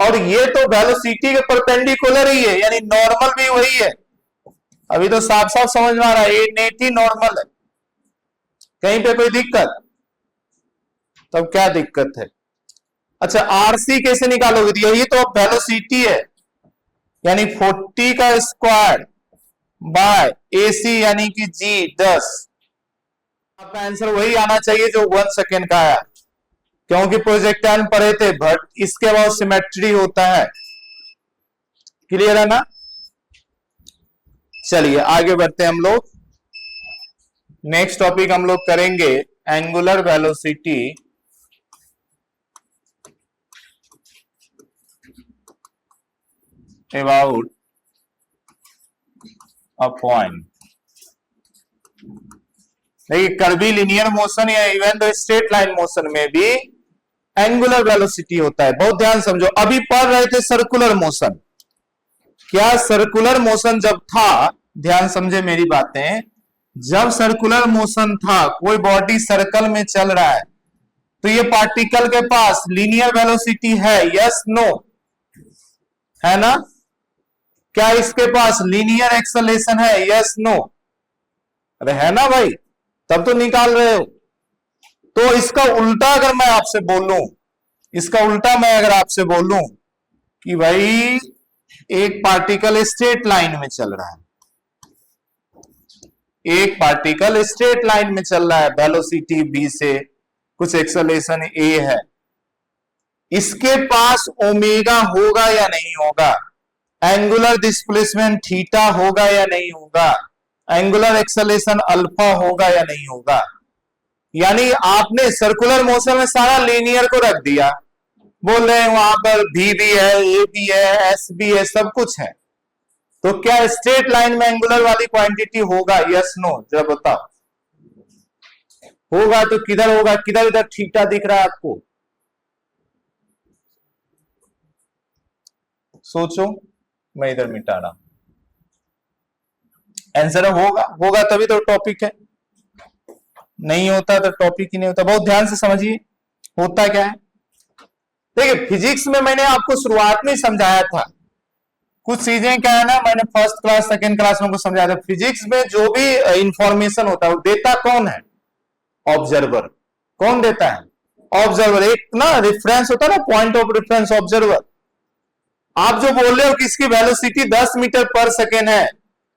और ये तो वेलोसिटी के परपेंडिकुलर ही है, यानी नॉर्मल भी वही है। अभी तो साफ साफ समझ में आ रहा है, ये नेट ही नॉर्मल है। कहीं पे कोई दिक्कत? तब क्या दिक्कत है? अच्छा, आरसी कैसे निकालोगे? यही तो वेलोसिटी है, यानी 40 का स्क्वायर बाय एसी यानी कि जी 10। आपका आंसर वही आना चाहिए जो 1 सेकेंड का आया, क्योंकि प्रोजेक्टाइल पढ़े थे, बट इसके बाद सिमेट्री होता है। क्लियर है ना? चलिए आगे बढ़ते हैं हम लोग। नेक्स्ट टॉपिक हम लोग करेंगे angular velocity about a point. देखिए, कर्वी लिनियर मोशन या इवन तो स्ट्रेट लाइन मोशन में भी एंगुलर वेलोसिटी होता है। बहुत ध्यान समझो, अभी पढ़ रहे थे सर्कुलर मोशन। क्या सर्कुलर मोशन जब था, ध्यान समझे मेरी बातें, जब सर्कुलर मोशन था, कोई बॉडी सर्कल में चल रहा है, तो ये पार्टिकल के पास लीनियर वेलोसिटी है, यस नो? है ना? क्या इसके पास लीनियर एक्सेलरेशन है, यस नो? अरे है ना भाई, तब तो निकाल रहे हो। तो इसका उल्टा अगर मैं आपसे बोलूं, इसका उल्टा मैं अगर आपसे बोलूं कि भाई एक पार्टिकल स्ट्रेट लाइन में चल रहा है, एक पार्टिकल स्ट्रेट लाइन में चल रहा है, वेलोसिटी b से, कुछ एक्सेलरेशन a है, इसके पास ओमेगा होगा या नहीं होगा? एंगुलर डिस्प्लेसमेंट थीटा होगा या नहीं होगा? एंगुलर एक्सेलरेशन अल्फा होगा या नहीं होगा? यानी आपने सर्कुलर मोशन में सारा लीनियर को रख दिया, बोल रहे हैं वहां पर भी है, ए भी है, एस भी है, सब कुछ है। तो क्या स्ट्रेट लाइन में एंगुलर वाली क्वांटिटी होगा, यस नो? जरा बताओ। होगा तो किधर होगा? किधर इधर थीटा दिख रहा है आपको? सोचो, मैं इधर मिटा रहा हूं। आंसर होगा, होगा तभी तो टॉपिक है, नहीं होता तो टॉपिक ही नहीं होता। बहुत ध्यान से समझिए होता क्या है। देखिए फिजिक्स में मैंने आपको शुरुआत में समझाया था, कुछ चीजें क्या है ना, मैंने फर्स्ट क्लास सेकंड क्लास में को समझाया था। फिजिक्स में जो भी इंफॉर्मेशन होता है वो देता कौन है? ऑब्जर्वर। कौन देता है? ऑब्जर्वर। एक ना रेफरेंस होता है ना, पॉइंट ऑफ रेफरेंस, ऑब्जर्वर। आप जो बोल रहे हो कि इसकी वेलोसिटी 10 मीटर पर सेकेंड है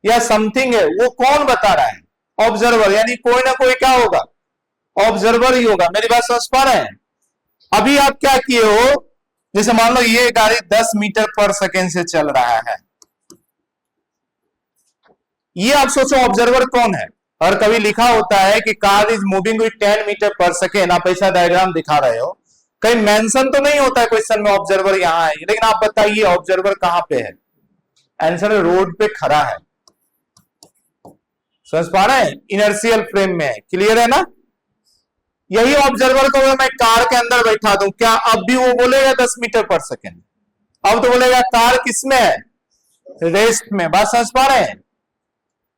या समथिंग है, वो कौन बता रहा है? ऑब्जर्वर। यानी कोई ना कोई क्या होगा? ऑब्जर्वर ही होगा। मेरी बात समझ पा रहे हैं? अभी आप क्या किए हो, जैसे मान लो ये गाड़ी 10 मीटर पर सेकेंड से चल रहा है, ये आप सोचो ऑब्जर्वर कौन है। और कभी लिखा होता है कि car is moving with 10 metre per second, आप ऐसा डायग्राम दिखा रहे हो, कहीं मेंशन तो नहीं होता है क्वेश्चन में ऑब्जर्वर यहां है, लेकिन आप बताइए ऑब्जर्वर कहां पे है? आंसर रोड पे खड़ा है। समझ पा रहे हैं? इनर्शियल फ्रेम में है। क्लियर है ना? यही ऑब्जर्वर को मैं कार के अंदर बैठा दूं, क्या अब भी वो बोलेगा 10 मीटर पर सेकेंड? अब तो बोलेगा कार किसमें है? रेस्ट में। बात समझ पा रहे हैं?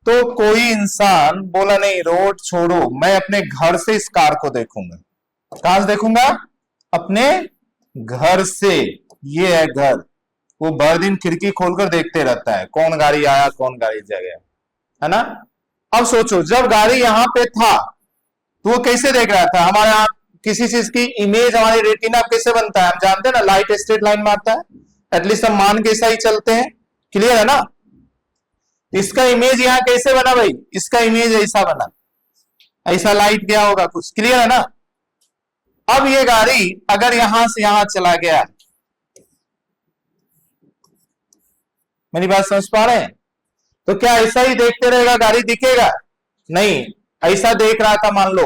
तो कोई इंसान बोला नहीं रोड छोड़ो, मैं अपने घर से इस कार को देखूंगा। कहां से देखूंगा? अपने घर से। ये है घर। वो भर दिन खिड़की खोलकर देखते रहता है कौन गाड़ी आया कौन गाड़ी जा गया, है ना? अब सोचो जब गाड़ी यहां पे था तो वो कैसे देख रहा था? हमारे यहाँ किसी चीज की इमेज हमारी रेटिना कैसे बनता है हम जानते हैं ना, लाइट स्ट्रेट लाइन में आता है, एटलीस्ट हम मान के ऐसा ही चलते हैं। क्लियर है ना? इसका इमेज यहां कैसे बना भाई? इसका इमेज ऐसा बना, ऐसा लाइट गया होगा कुछ। क्लियर है ना? अब ये गाड़ी अगर यहां से यहां चला गया, मेरी बात समझ पा रहे हैं? तो क्या ऐसा ही देखते रहेगा, गाड़ी दिखेगा? नहीं, ऐसा देख रहा था मान लो,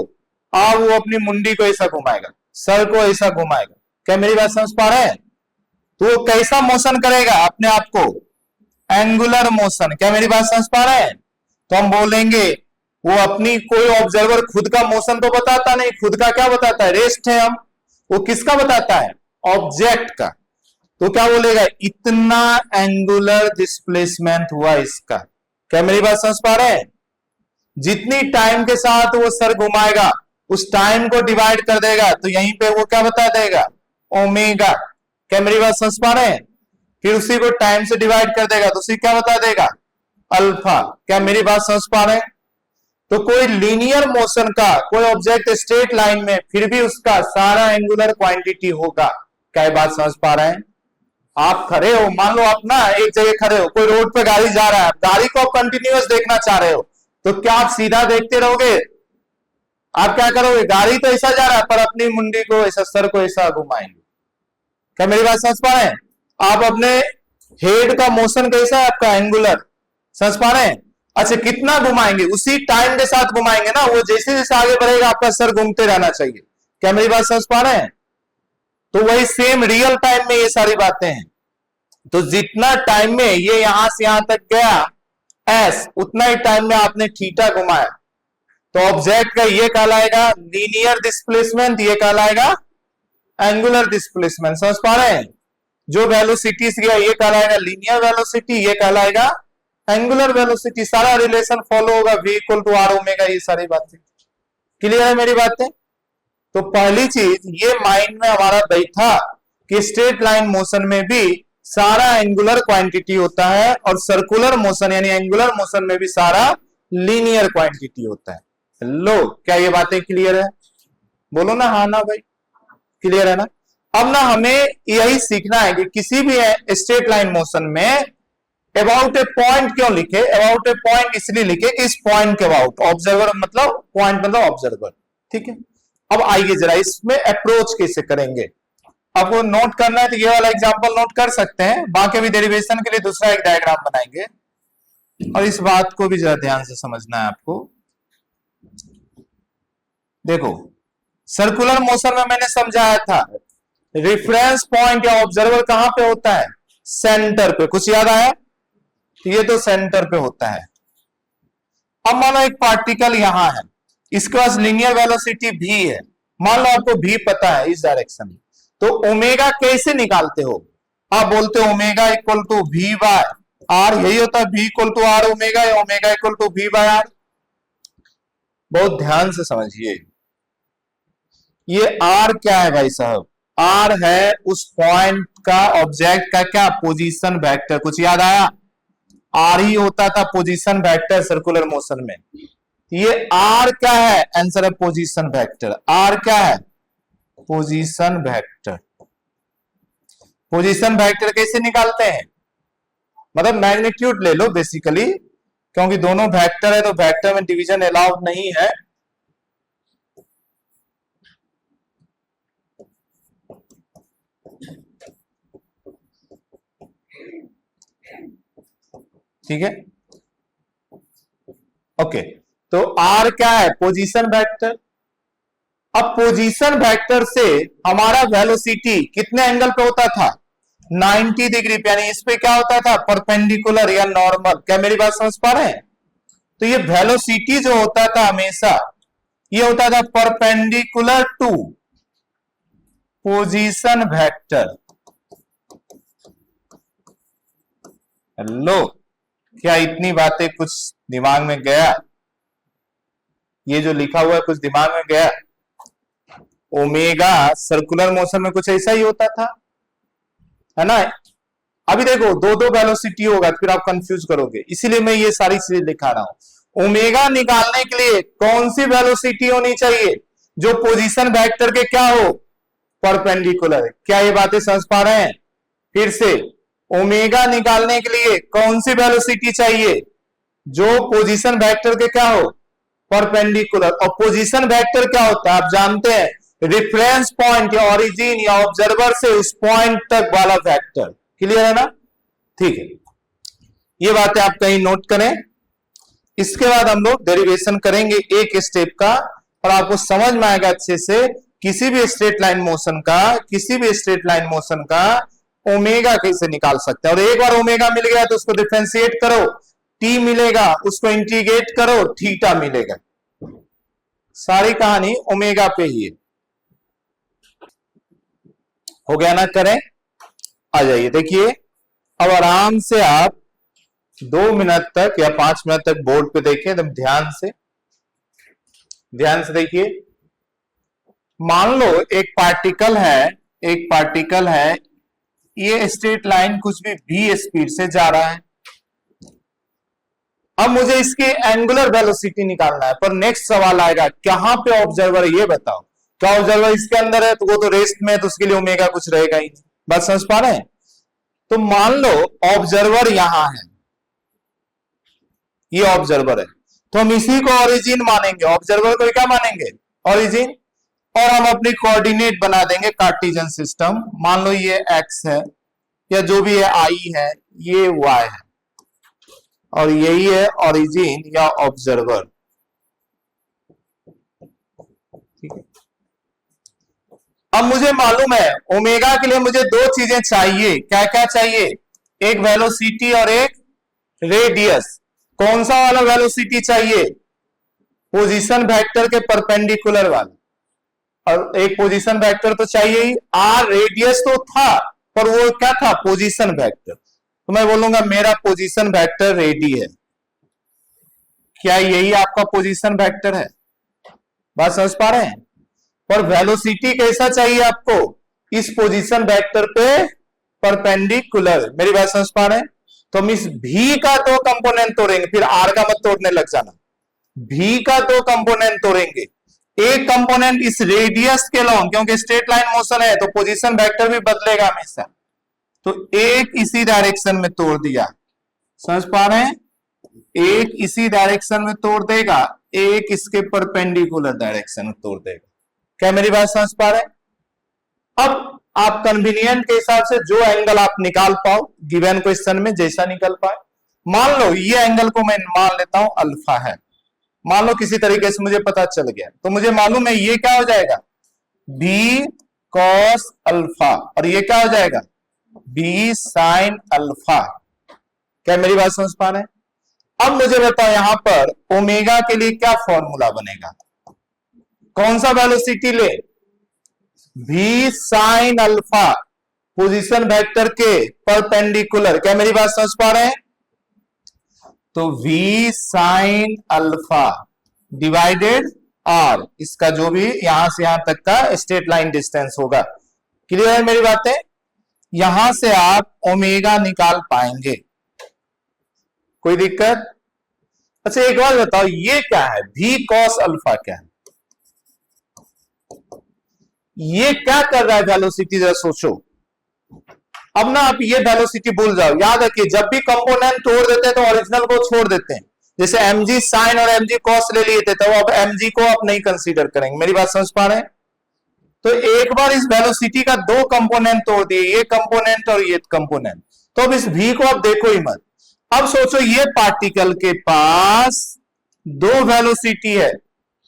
अब वो अपनी मुंडी को ऐसा घुमाएगा, सर को ऐसा घुमाएगा। क्या मेरी बात समझ पा रहे हैं? तो वो कैसा मोशन करेगा अपने आप को? Angular motion. क्या मेरी बात समझ पा रहे हैं? तो हम बोलेंगे वो अपनी, कोई ऑब्जर्वर खुद का मोशन तो बताता नहीं, खुद का क्या बताता है? रेस्ट है हम। वो किसका बताता है? ऑब्जेक्ट का। तो क्या बोलेगा? इतना एंगुलर डिस्प्लेसमेंट हुआ इसका। क्या मेरी बात समझ पा रहे हैं? जितनी टाइम के साथ वो सर घुमाएगा उस टाइम को डिवाइड कर देगा, तो यहीं पे वो क्या बता देगा? ओमेगा। क्या मेरी बात समझ पा रहे हैं? फिर उसी को टाइम से डिवाइड कर देगा तो उसी क्या बता देगा? अल्फा। क्या मेरी बात समझ पा रहे हैं? तो कोई लीनियर मोशन का, कोई ऑब्जेक्ट स्ट्रेट लाइन में, फिर भी उसका सारा एंगुलर क्वांटिटी होगा। क्या बात समझ पा रहे हैं? आप खड़े हो, मान लो आप ना एक जगह खड़े हो, कोई रोड पे गाड़ी जा रहा है, गाड़ी को आप कंटिन्यूअस देखना चाह रहे हो, तो क्या आप सीधा देखते रहोगे? आप क्या करोगे? गाड़ी तो ऐसा जा रहा है पर अपनी मुंडी को ऐसा, सर को ऐसा घुमाएंगे। क्या मेरी बात समझ पा रहे हैं? आप अपने हेड का मोशन कैसा है आपका? एंगुलर। समझ पा रहे हैं? अच्छा कितना घुमाएंगे? उसी टाइम के साथ घुमाएंगे ना, वो जैसे जैसे आगे बढ़ेगा आपका सर घूमते रहना चाहिए। क्या मेरी बात समझ पा रहे हैं? तो वही सेम रियल टाइम में ये सारी बातें हैं। तो जितना टाइम में ये यहां से यहां तक गया एस, उतना ही टाइम में आपने थीटा घुमाया, तो ऑब्जेक्ट का ये कहलाएगा लीनियर डिस्प्लेसमेंट, ये कहलाएगा एंगुलर डिस्प्लेसमेंट। समझ पा रहे हैं? जो वेलोसिटी से गया ये कहलाएगा लीनियर वेलोसिटी, ये कहलाएगा एंगुलर वेलोसिटी। सारा रिलेशन फॉलो होगा, v equal to r omega, ये सारी बातें क्लियर है मेरी बातें? तो पहली चीज ये माइंड में हमारा बैठा कि स्ट्रेट लाइन मोशन में भी सारा एंगुलर क्वांटिटी होता है और सर्कुलर मोशन यानी एंगुलर मोशन में भी सारा लीनियर क्वांटिटी होता है। लो, क्या ये बातें क्लियर है? बोलो ना हाँ ना भाई, क्लियर है ना? अब ना हमें यही सीखना है कि किसी भी स्ट्रेट लाइन मोशन में अबाउट ए पॉइंट क्यों लिखे? अबाउट ए पॉइंट इसलिए लिखे कि इस पॉइंट के अबाउट, ऑब्जर्वर मतलब पॉइंट मतलब ऑब्जर्वर। ठीक है, अब आइए जरा इसमें अप्रोच कैसे करेंगे। आपको नोट करना है तो ये वाला एग्जांपल नोट कर सकते हैं, बाकी भी डेरिवेशन के लिए दूसरा एक डायग्राम बनाएंगे। और इस बात को भी जरा ध्यान से समझना है आपको। देखो सर्कुलर मोशन में मैंने समझाया था रेफरेंस पॉइंट या ऑब्जर्वर कहां पे होता है? सेंटर पे। कुछ याद आया? ये तो सेंटर पे होता है। अब मानो एक पार्टिकल यहां है, इसके पास लीनियर वेलोसिटी v है, मान लो आपको v पता है इस डायरेक्शन में, तो ओमेगा कैसे निकालते हो? आप बोलते हो omega equal to v by r, यही होता है v equal to r omega या omega equal to v by r. बहुत ध्यान से समझिए, ये आर क्या है भाई साहब, आर है उस पॉइंट का, ऑब्जेक्ट का क्या, पोजीशन वेक्टर। कुछ याद आया, आर ही होता था पोजीशन वेक्टर सर्कुलर मोशन में। ये आर क्या है, आंसर है पोजीशन वेक्टर। आर क्या है, पोजीशन वेक्टर। पोजीशन वेक्टर कैसे निकालते हैं, मतलब मैग्नीट्यूड ले लो बेसिकली, क्योंकि दोनों वेक्टर है तो वेक्टर में डिवीजन अलाउड नहीं है। ठीक है, ओके। तो आर क्या है, पोजीशन वेक्टर। अब पोजीशन वेक्टर से हमारा वेलोसिटी कितने एंगल पे होता था, 90 डिग्री पे, यानी इस पे क्या होता था, परपेंडिकुलर या नॉर्मल। क्या मेरी बात समझ पा रहे हैं? तो ये वेलोसिटी जो होता था हमेशा, ये होता था perpendicular to position vector. Hello, क्या इतनी बातें कुछ दिमाग में गया, ये जो लिखा हुआ है कुछ दिमाग में गया? ओमेगा सर्कुलर मोशन में कुछ ऐसा ही होता था, है ना। अभी देखो दो दो वेलोसिटी होगा फिर आप कंफ्यूज करोगे, इसीलिए मैं ये सारी चीजें दिखा रहा हूं। ओमेगा निकालने के लिए कौन सी वेलोसिटी होनी चाहिए, जो पोजीशन वेक्टर के क्या हो, परपेंडिकुलर। क्या ये बातें समझ पा रहे हैं? फिर से, ओमेगा निकालने के लिए कौन सी वेलोसिटी चाहिए, जो पोजीशन वेक्टर के क्या हो, परपेंडिकुलर। और पोजीशन वेक्टर क्या होता है आप जानते हैं, रिफरेंस पॉइंट या ओरिजिन या ऑब्जर्वर से उस पॉइंट तक वाला वेक्टर। क्लियर है ना? ठीक है, ये बातें आप कहीं नोट करें। इसके बाद हम लोग डेरिवेशन करेंगे एक स्टेप का, और आपको समझ में आएगा अच्छे से किसी भी स्ट्रेट लाइन मोशन का, किसी भी स्ट्रेट लाइन मोशन का ओमेगा कैसे निकाल सकते हैं। और एक बार ओमेगा मिल गया तो उसको डिफरेंशिएट करो, टी मिलेगा, उसको इंटीग्रेट करो, थीटा मिलेगा। सारी कहानी ओमेगा पे ही है। हो गया ना? करें, आ जाइए। देखिए अब आराम से आप 2 मिनट तक या 5 मिनट तक बोर्ड पे देखिए, एकदम ध्यान से, ध्यान से देखिए। मान लो एक पार्टिकल है, एक पार्टिकल है, ये स्ट्रेट लाइन कुछ भी v स्पीड से जा रहा है। अब मुझे इसकी एंगुलर वेलोसिटी निकालना है, पर नेक्स्ट सवाल आएगा कहां पे ऑब्जर्वर है ये बताओ। क्या ऑब्जर्वर इसके अंदर है तो वो तो रेस्ट में है, तो उसके लिए ओमेगा कुछ रहेगा ही। बात समझ पा रहे हैं? तो मान लो ऑब्जर्वर यहां है, ये ऑब्जर्वर है, तो हम इसी को ओरिजिन मानेंगे, ऑब्जर्वर को क्या मानेंगे, ओरिजिन। और हम अपनी कोऑर्डिनेट बना देंगे कार्टेशियन सिस्टम। मान लो ये एक्स है, या जो भी है आई है, ये वाई है, और यही है ओरिजिन या ऑब्जर्वर। ठीक है, अब मुझे मालूम है ओमेगा के लिए मुझे 2 चीजें चाहिए। क्या क्या चाहिए, एक वेलोसिटी और एक रेडियस। कौन सा वाला वेलोसिटी चाहिए, पोजीशन वेक्टर के परपेंडिकुलर वाला, और एक पोजीशन वेक्टर तो चाहिए ही। आर रेडियस तो था, पर वो क्या था, पोजीशन वेक्टर। तो मैं बोलूंगा मेरा पोजीशन वेक्टर रेडी है। क्या यही आपका पोजीशन वेक्टर है? बात समझ पा रहे हैं? पर वेलोसिटी कैसा चाहिए आपको, इस पोजीशन वेक्टर पे परपेंडिकुलर। मेरी बात समझ पा रहे हैं? तो हम इस v का 2 कंपोनेंट तोड़ेंगे, फिर r का मत तोड़ने लग जाना। v का 2 कंपोनेंट तोड़ेंगे, एक कंपोनेंट इस रेडियस के लॉन्ग, क्योंकि स्ट्रेट लाइन मोशन है तो पोजीशन वेक्टर भी बदलेगा हमेशा, तो एक इसी डायरेक्शन में तोड़ दिया। समझ पा रहे हैं? एक इसी डायरेक्शन में तोड़ देगा, एक इसके परपेंडिकुलर डायरेक्शन में तोड़ देगा। क्या मेरी बात समझ पा रहे हैं? अब आप कन्वीनियंट के हिसाब से जो एंगल आप निकाल पाओ गिवन क्वेश्चन में, जैसा निकल पाए। मान लो ये एंगल को मैं मान लेता हूं अल्फा है, मान लो किसी तरीके से मुझे पता चल गया, तो मुझे मालूम है ये क्या हो जाएगा, b cos अल्फा, और ये क्या हो जाएगा, b sin अल्फा। क्या मेरी बात समझ पा रहे हैं? अब मुझे बताओ यहां पर ओमेगा के लिए क्या फॉर्मूला बनेगा, कौन सा वेलोसिटी ले, v sin alpha. Position vector के परपेंडिकुलर। क्या मेरी बात समझ पा रहे हैं? तो v sine alpha divided r, इसका जो भी यहां से यहां तक का स्ट्रेट लाइन डिस्टेंस होगा। क्लियर है मेरी बातें? यहां से आप ओमेगा निकाल पाएंगे, कोई दिक्कत? अच्छा एक बात बताओ, ये क्या है v cos अल्फा? क्या है ये? क्या कर रहा है वेलोसिटी? जरा सोचो। अब ना आप ये वेलोसिटी भूल जाओ, याद रखिए जब भी कंपोनेंट तोड़ देते हैं तो ओरिजिनल को छोड़ देते हैं। जैसे mg साइन और mg cos ले लिए थे, तो अब mg को आप नहीं कंसीडर करेंगे। मेरी बात समझ पा रहे हैं? तो एक बार इस वेलोसिटी का दो कंपोनेंट तोड़ दिए, ये कंपोनेंट और ये कंपोनेंट, तो अब इस v को आप देखो ही मत। अब सोचो ये पार्टिकल के पास दो वेलोसिटी है,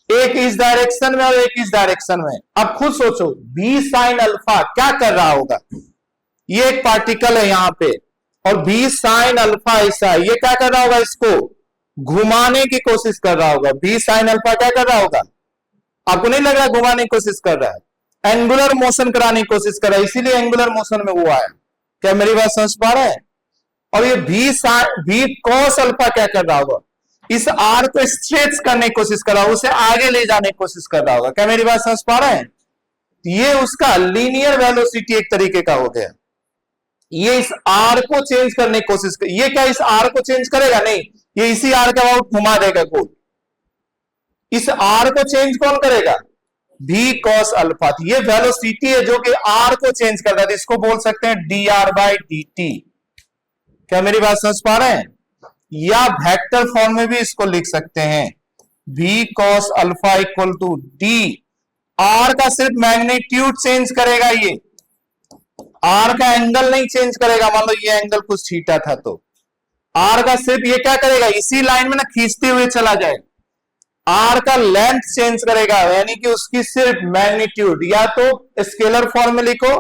एक इस डायरेक्शन में और एक इस डायरेक्शन में। अब खुद सोचो v साइन अल्फा क्या कर रहा होगा? ये एक पार्टिकल है यहां पे और v साइन अल्फा ऐसा, ये क्या कर रहा होगा? इसको घुमाने की कोशिश कर रहा होगा। v साइन अल्फा क्या कर रहा होगा? आपको नहीं लग रहा घुमाने की कोशिश कर रहा है? एंगुलर मोशन कराने की कोशिश कर रहा है, इसीलिए एंगुलर मोशन में वो आया। क्या मेरी बात समझ पा रहे हैं? और ये v cos अल्फा क्या कर रहा होगा? इस आर को स्ट्रेच करने की कोशिश कर रहा होगा, उसे आगे ले जाने की कोशिश कर रहा होगा। क्या मेरी बात समझ पा रहे हैं? ये उसका लीनियर वेलोसिटी एक तरीके का हो गया। ये इस आर को चेंज करने की कोशिश कर, ये क्या इस आर को चेंज करेगा? नहीं, ये इसी आर का अबाउट घुमा देगा गोल। इस आर को चेंज कौन करेगा? v cos alpha. ये वेलोसिटी है जो कि आर को चेंज कर रहा है, इसको बोल सकते हैं dr/dt। क्या मेरी बात समझ पा रहे हैं? या वेक्टर फॉर्म में भी इसको लिख सकते हैं, v cos अल्फा इक्वल टू d। आर का सिर्फ मैग्नीट्यूड चेंज करेगा, ये आर का एंगल नहीं चेंज करेगा। मान लो ये एंगल कुछ थीटा था, तो आर का सिर्फ ये क्या करेगा? इसी लाइन में ना खींचते हुए चला जाएगा। आर का लेंथ चेंज करेगा, यानी कि उसकी सिर्फ मैग्नीट्यूड, या तो स्केलर फॉर्म में लिखो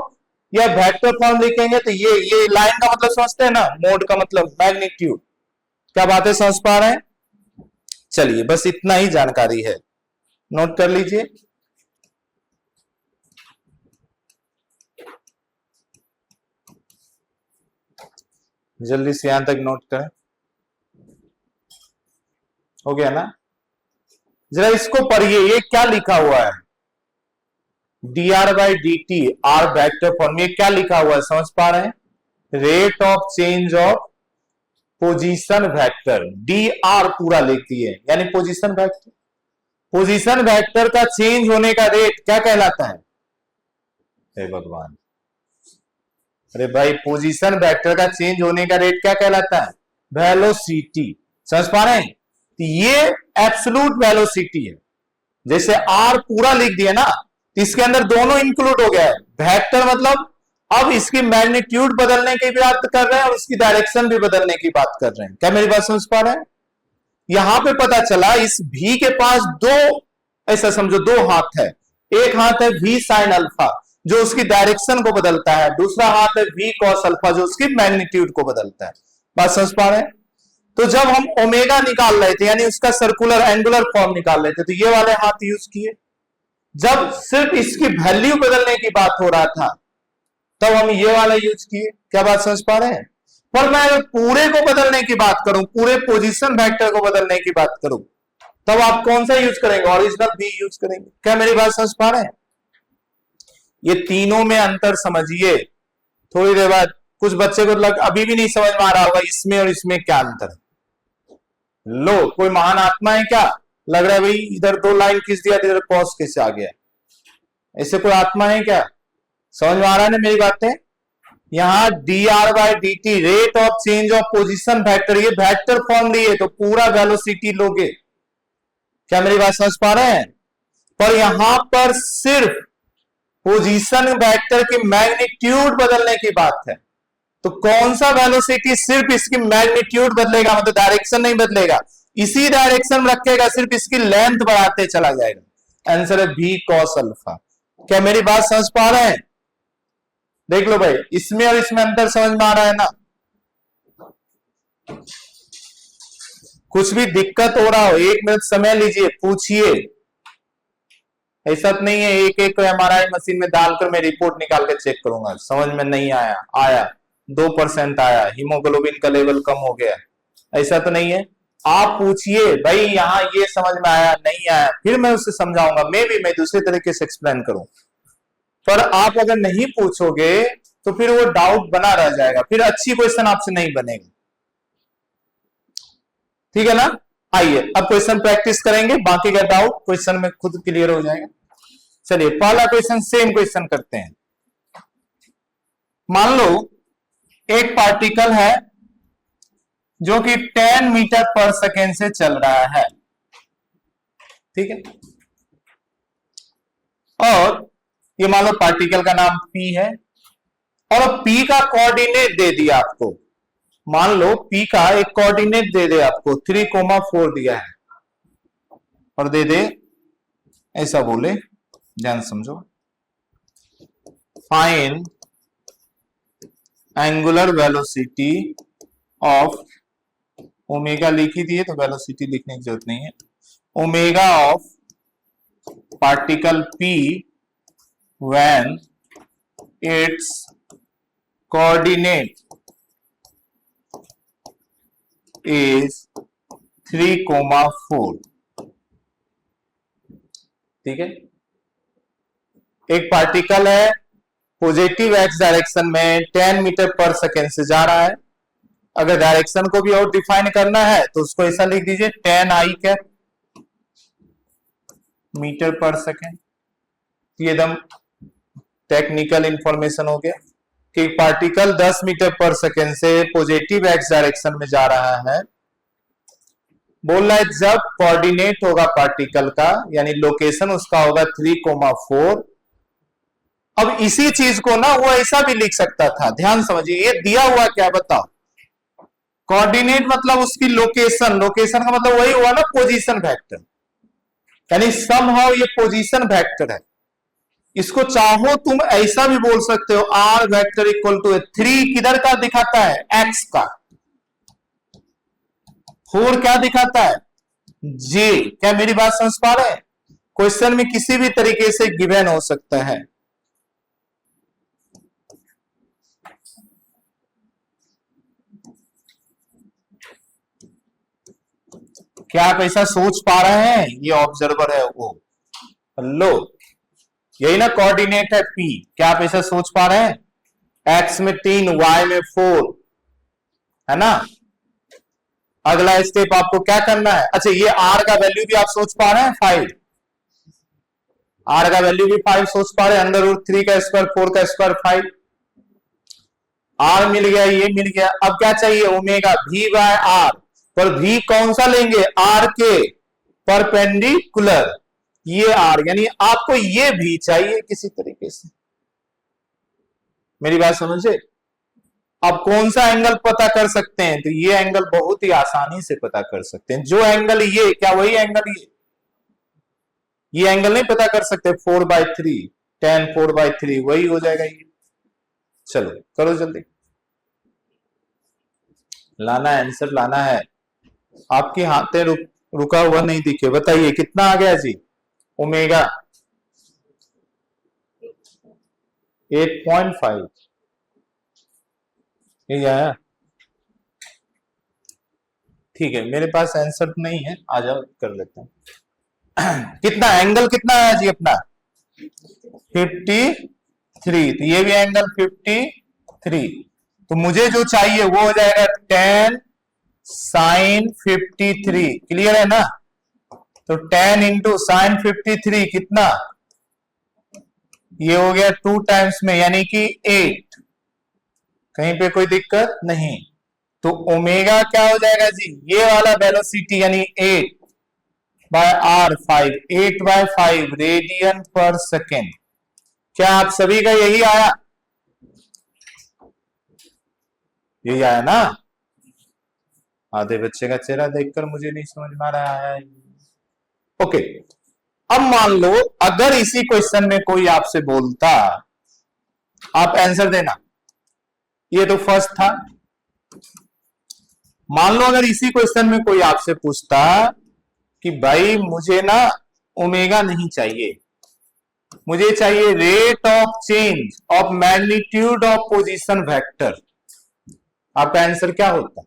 या वेक्टर फॉर्म लिखेंगे तो ये लाइन का मतलब समझते हैं ना, मोड का मतलब मैग्नीट्यूड। क्या बातें समझ पा रहे हैं? चलिए बस इतना ही जानकारी है, नोट कर लीजिए। जल्दी से यहां तक नोट करें, हो गया ना? जरा इसको पढ़िए, ये क्या लिखा हुआ है? dr/dt, are vector form. ये क्या लिखा हुआ है समझ पा रहे हैं? Rate of change of position vector, dr पूरा लिख दिए, यानी पोजीशन वेक्टर। पोजीशन वेक्टर का चेंज होने का रेट क्या कहलाता है? हे भगवान, अरे भाई पोजीशन वेक्टर का चेंज होने का रेट क्या कहलाता है? वेलोसिटी। समझ पा रहे हैं? ये एब्सोल्यूट वेलोसिटी है। जैसे आर पूरा लिख दिया ना, तो इसके अंदर दोनों इंक्लूड हो गया है। वेक्टर मतलब अब इसकी मैग्नीट्यूड बदलने की बात कर रहे हैं और उसकी डायरेक्शन भी बदलने की बात कर रहे हैं। क्या मेरी बात समझ पा रहे हैं? यहां पे पता चला इस v के पास दो, ऐसा समझो दो हाथ है। एक हाथ है v साइन अल्फा जो उसकी डायरेक्शन को बदलता है, दूसरा हाथ है v cos अल्फा जो उसकी मैग्नीट्यूड को बदलता है। बात समझ पा रहे हैं? तो जब हम ओमेगा निकाल रहे थे, यानी उसका सर्कुलर एंगुलर फॉर्म निकाल रहे थे, तो ये वाले हाथ यूज किए। जब सिर्फ इसकी वैल्यू बदलने की बात हो रहा था, तब हम ये वाला यूज किए। क्या बात समझ पा रहे हैं? पर मैं अगर पूरे को बदलने की बात करूं, पूरे पोजीशन वेक्टर को बदलने की बात करूं, तब आप कौन सा यूज करेंगे? ओरिजिनल v यूज करेंगे। क्या मेरी बात समझ पा रहे हैं? ये तीनों में अंतर समझिए। थोड़ी देर बाद कुछ बच्चे को अभी भी नहीं समझ में आ रहा होगा इसमें और इसमें क्या अंतर है। लो, कोई महान आत्मा है क्या? लग रहा है भाई इधर दो लाइन खींच दिया, इधर कॉस कैसे आ गया? ऐसे कोई आत्मा है क्या? समझ में आ रहा है ना मेरी बातें? यहां dr/dt rate of change of position vector, ये वेक्टर फॉर्म लिए तो पूरा वेलोसिटी लोगे। क्या मेरी बात समझ पा रहे हैं? पर यहां पर सिर्फ पोजीशन वेक्टर की मैग्नीट्यूड बदलने की बात है। तो कौन सा वेलोसिटी सिर्फ इसकी मैग्नीट्यूड बदलेगा, मतलब डायरेक्शन नहीं बदलेगा, इसी डायरेक्शन में रखेगा, सिर्फ इसकी लेंथ बढ़ाते चला जाएगा। आंसर है v cos अल्फा। क्या मेरी बात समझ पा रहे हैं? देख लो भाई, इसमें और इसमें अंतर समझ में आ रहा है ना? कुछ भी दिक्कत हो रहा हो 1 मिनट समय लीजिए, पूछिए। ऐसा तो नहीं है एक एक एमआरआई मशीन में डालकर मैं रिपोर्ट निकाल के चेक करूंगा, समझ में नहीं आया, आया 2% आया, हीमोग्लोबिन का लेवल कम हो गया, ऐसा तो नहीं है। आप पूछिए भाई यहाँ ये समझ में आया नहीं आया, फिर मैं उससे समझाऊंगा, मैं दूसरे तरीके से एक्सप्लेन करूं। पर आप अगर नहीं पूछोगे तो फिर वो डाउट बना रह जाएगा, फिर अच्छी क्वेश्चन आपसे नहीं बनेगी, ठीक है ना। आइए अब क्वेश्चन प्रैक्टिस करेंगे, बाकी का डाउट क्वेश्चन में खुद क्लियर हो जाएगा। चलिए पहला क्वेश्चन सेम क्वेश्चन करते हैं। मान लो एक पार्टिकल है जो कि 10 मीटर पर सेकेंड से चल रहा है, ठीक है, और ये मान लो पार्टिकल का नाम P है और P का कोऑर्डिनेट दे दिया आपको। मान लो P का एक कोऑर्डिनेट दे दे आपको 3,4 दिया है और दे दे ऐसा बोले, ध्यान समझो, find angular velocity of, omega लिखी दिए तो वेलोसिटी लिखने की जरूरत नहीं है, omega of particle P when it's coordinate is 3,4, ठीक है। एक पार्टिकल है पॉजिटिव एक्स डायरेक्शन में 10 मीटर पर सेकेंड से जा रहा है। अगर डायरेक्शन को भी और डिफाइन करना है तो उसको ऐसा लिख दीजिए 10 आई कैप मीटर पर सेकेंड। ये एकदम टेक्निकल इंफॉर्मेशन हो गया कि पार्टिकल 10 मीटर पर सेकेंड से पॉजिटिव एक्स डायरेक्शन में जा रहा है। बोल रहा है जब कोऑर्डिनेट होगा पार्टिकल का, यानी लोकेशन उसका होगा 3,4। अब इसी चीज को ना वो ऐसा भी लिख सकता था, ध्यान समझिए, ये दिया हुआ क्या बताओ, कोऑर्डिनेट मतलब उसकी लोकेशन, लोकेशन का मतलब वही हुआ ना पोजीशन वेक्टर, यानी समहाउ ये पोजीशन वेक्टर है। इसको चाहो तुम ऐसा भी बोल सकते हो, आर वेक्टर इक्वल टू 3 किधर का दिखाता है, एक्स का, 4 क्या दिखाता है, जे। क्या मेरी बात समझ पा रहे हैं? क्वेश्चन में किसी भी तरीके से गिवन हो सकता है। क्या आप ऐसा सोच पा रहे हैं? ये ऑब्जर्वर है वो, लो यही ना कोऑर्डिनेट है P, क्या आप ऐसा सोच पा रहे हैं? X में 3, Y में 4, है ना। अगला स्टेप आपको क्या करना है, अच्छा ये R का वैल्यू भी आप सोच पा रहे हैं 5, R का वैल्यू भी 5 सोच पा रहे हैं, √3 का स्क्वायर 4 का स्क्वायर 5, R मिल गया, ये मिल गया। अब क्या चाहिए, ओमेगा V बाय R, पर V कौन सा लेंगे, R के परपेंडिकुलर, ये R, यानी आपको ये भी चाहिए किसी तरीके से, मेरी बात समझे। अब कौन सा एंगल पता कर सकते हैं, तो ये एंगल बहुत ही आसानी से पता कर सकते हैं, जो एंगल ये, क्या वही एंगल ये एंगल नहीं पता कर सकते, 4/3 tan 4/3 वही हो जाएगा ये। चलो करो जल्दी, लाना है, आंसर लाना है, आपके हाथे रुका हुआ नहीं दिखे। बताइए कितना आ गया जी, ओमेगा 8.5, ये आया, ठीक है। मेरे पास आंसर नहीं है, आ जाओ कर लेते हैं। कितना एंगल कितना है जी अपना, 53, तो ये भी एंगल 53, तो मुझे जो चाहिए वो हो जाएगा 10 sin 53, क्लियर है ना। तो 10 इंटू साइन 53 कितना, ये हो गया 2 टाइम्स में, यानी कि 8, कहीं पे कोई दिक्कत नहीं। तो ओमेगा क्या हो जाएगा जी, ये वाला वेलोसिटी यानी 8/r5, 8/5 रेडियन पर सेकेंड। क्या आप सभी का यही आया, यही आया ना। आधे बच्चे का चेहरा देखकर मुझे नहीं समझ में आ रहा है। ओके, अब मान लो अगर इसी क्वेश्चन में कोई आपसे बोलता, आप आंसर देना, ये तो फर्स्ट था। मान लो अगर इसी क्वेश्चन में कोई आपसे पूछता कि भाई मुझे ना ओमेगा नहीं चाहिए, मुझे चाहिए rate of change of magnitude of position vector. आपका आंसर क्या होता?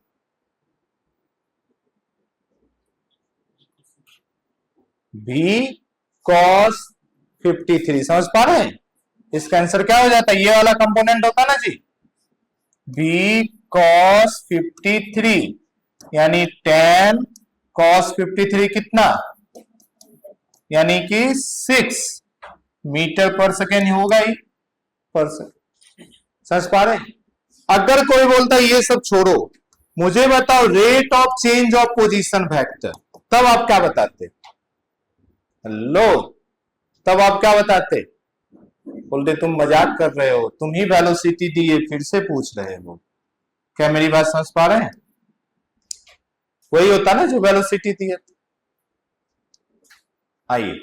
v cos 53। समझ पा रहे हैं? इसका आंसर क्या हो जाता है? ये वाला कंपोनेंट होता ना जी, v cos 53 यानी tan cos 53 कितना, यानी कि 6 मीटर पर सेकेंड होगा ही, पर सेकेंड। समझ पा रहे हैं? अगर कोई बोलता है ये सब छोड़ो, मुझे बताओ rate of change of position vector, तब आप क्या बताते? हेलो, तब आप क्या बताते? बोलते तुम मजाक कर रहे हो, तुम ही वेलोसिटी दिए फिर से पूछ रहे हो। क्या मेरी बात समझ पा रहे हैं? वही होता ना जो वेलोसिटी दी है। आइए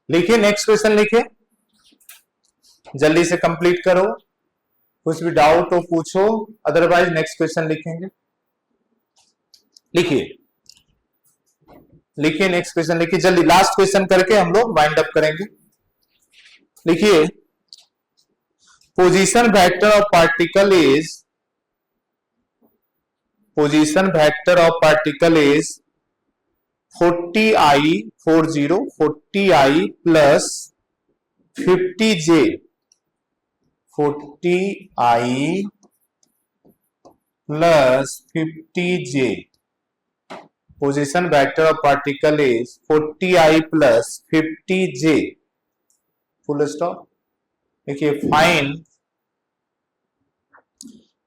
लिखिए, नेक्स्ट क्वेश्चन लिखिए, जल्दी से कंप्लीट करो। कुछ भी डाउट हो पूछो, अदरवाइज नेक्स्ट क्वेश्चन लिखेंगे। लिखिए लिखिए, नेक्स्ट क्वेश्चन लिखिए जल्दी, लास्ट क्वेश्चन करके हम लोग वाइंड अप करेंगे। लिखिए, position vector of particle is, position vector of particle is 40i 40i plus 50j, 40i plus 50j। Position vector of particle is 40i plus 50j, full stop. देखिए, find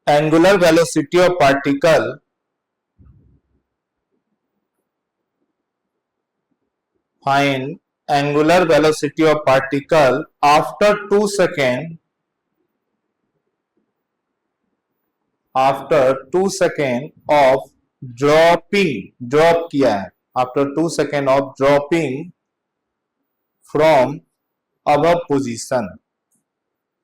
angular velocity of particle, find angular velocity of particle after 2 second, after 2 second of dropping, drop किया है, after 2 second of dropping from above position,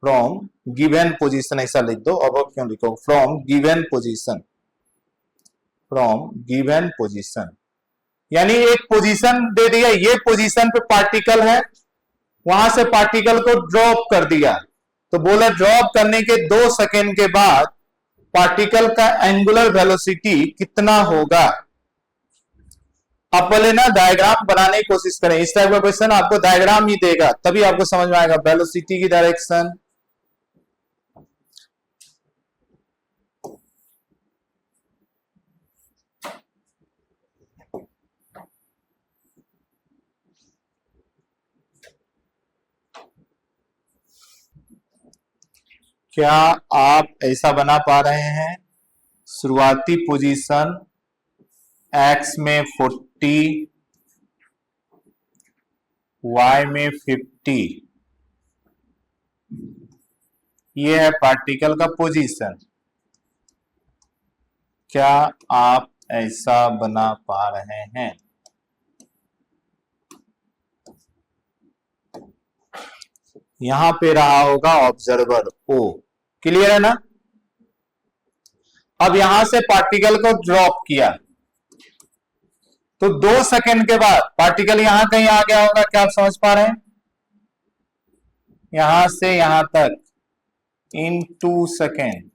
from given position, ऐसा लिख दो, अबव क्यों लिखो, from given position, from given position. यानी एक पोजीशन दे दिया, ये पोजीशन पे पार्टिकल है, वहां से पार्टिकल को ड्रॉप कर दिया, तो बोला ड्रॉप करने के 2 सेकेंड के बाद पार्टिकल का एंगुलर वेलोसिटी कितना होगा। आप पहले ना डायग्राम बनाने की कोशिश करें, इस टाइप का क्वेश्चन आपको डायग्राम ही देगा, तभी आपको समझ में आएगा वेलोसिटी की डायरेक्शन। क्या आप ऐसा बना पा रहे हैं? शुरुआती पोजीशन x में 40, y में 50, ये है पार्टिकल का पोजीशन। क्या आप ऐसा बना पा रहे हैं? यहां पे रहा होगा ऑब्जर्वर O, क्लियर है ना? अब यहां से पार्टिकल को ड्रॉप किया, तो 2 सेकेंड के बाद पार्टिकल यहां कहीं आ गया होगा, क्या आप समझ पा रहे हैं? यहां से यहां तक इन 2 सेकेंड।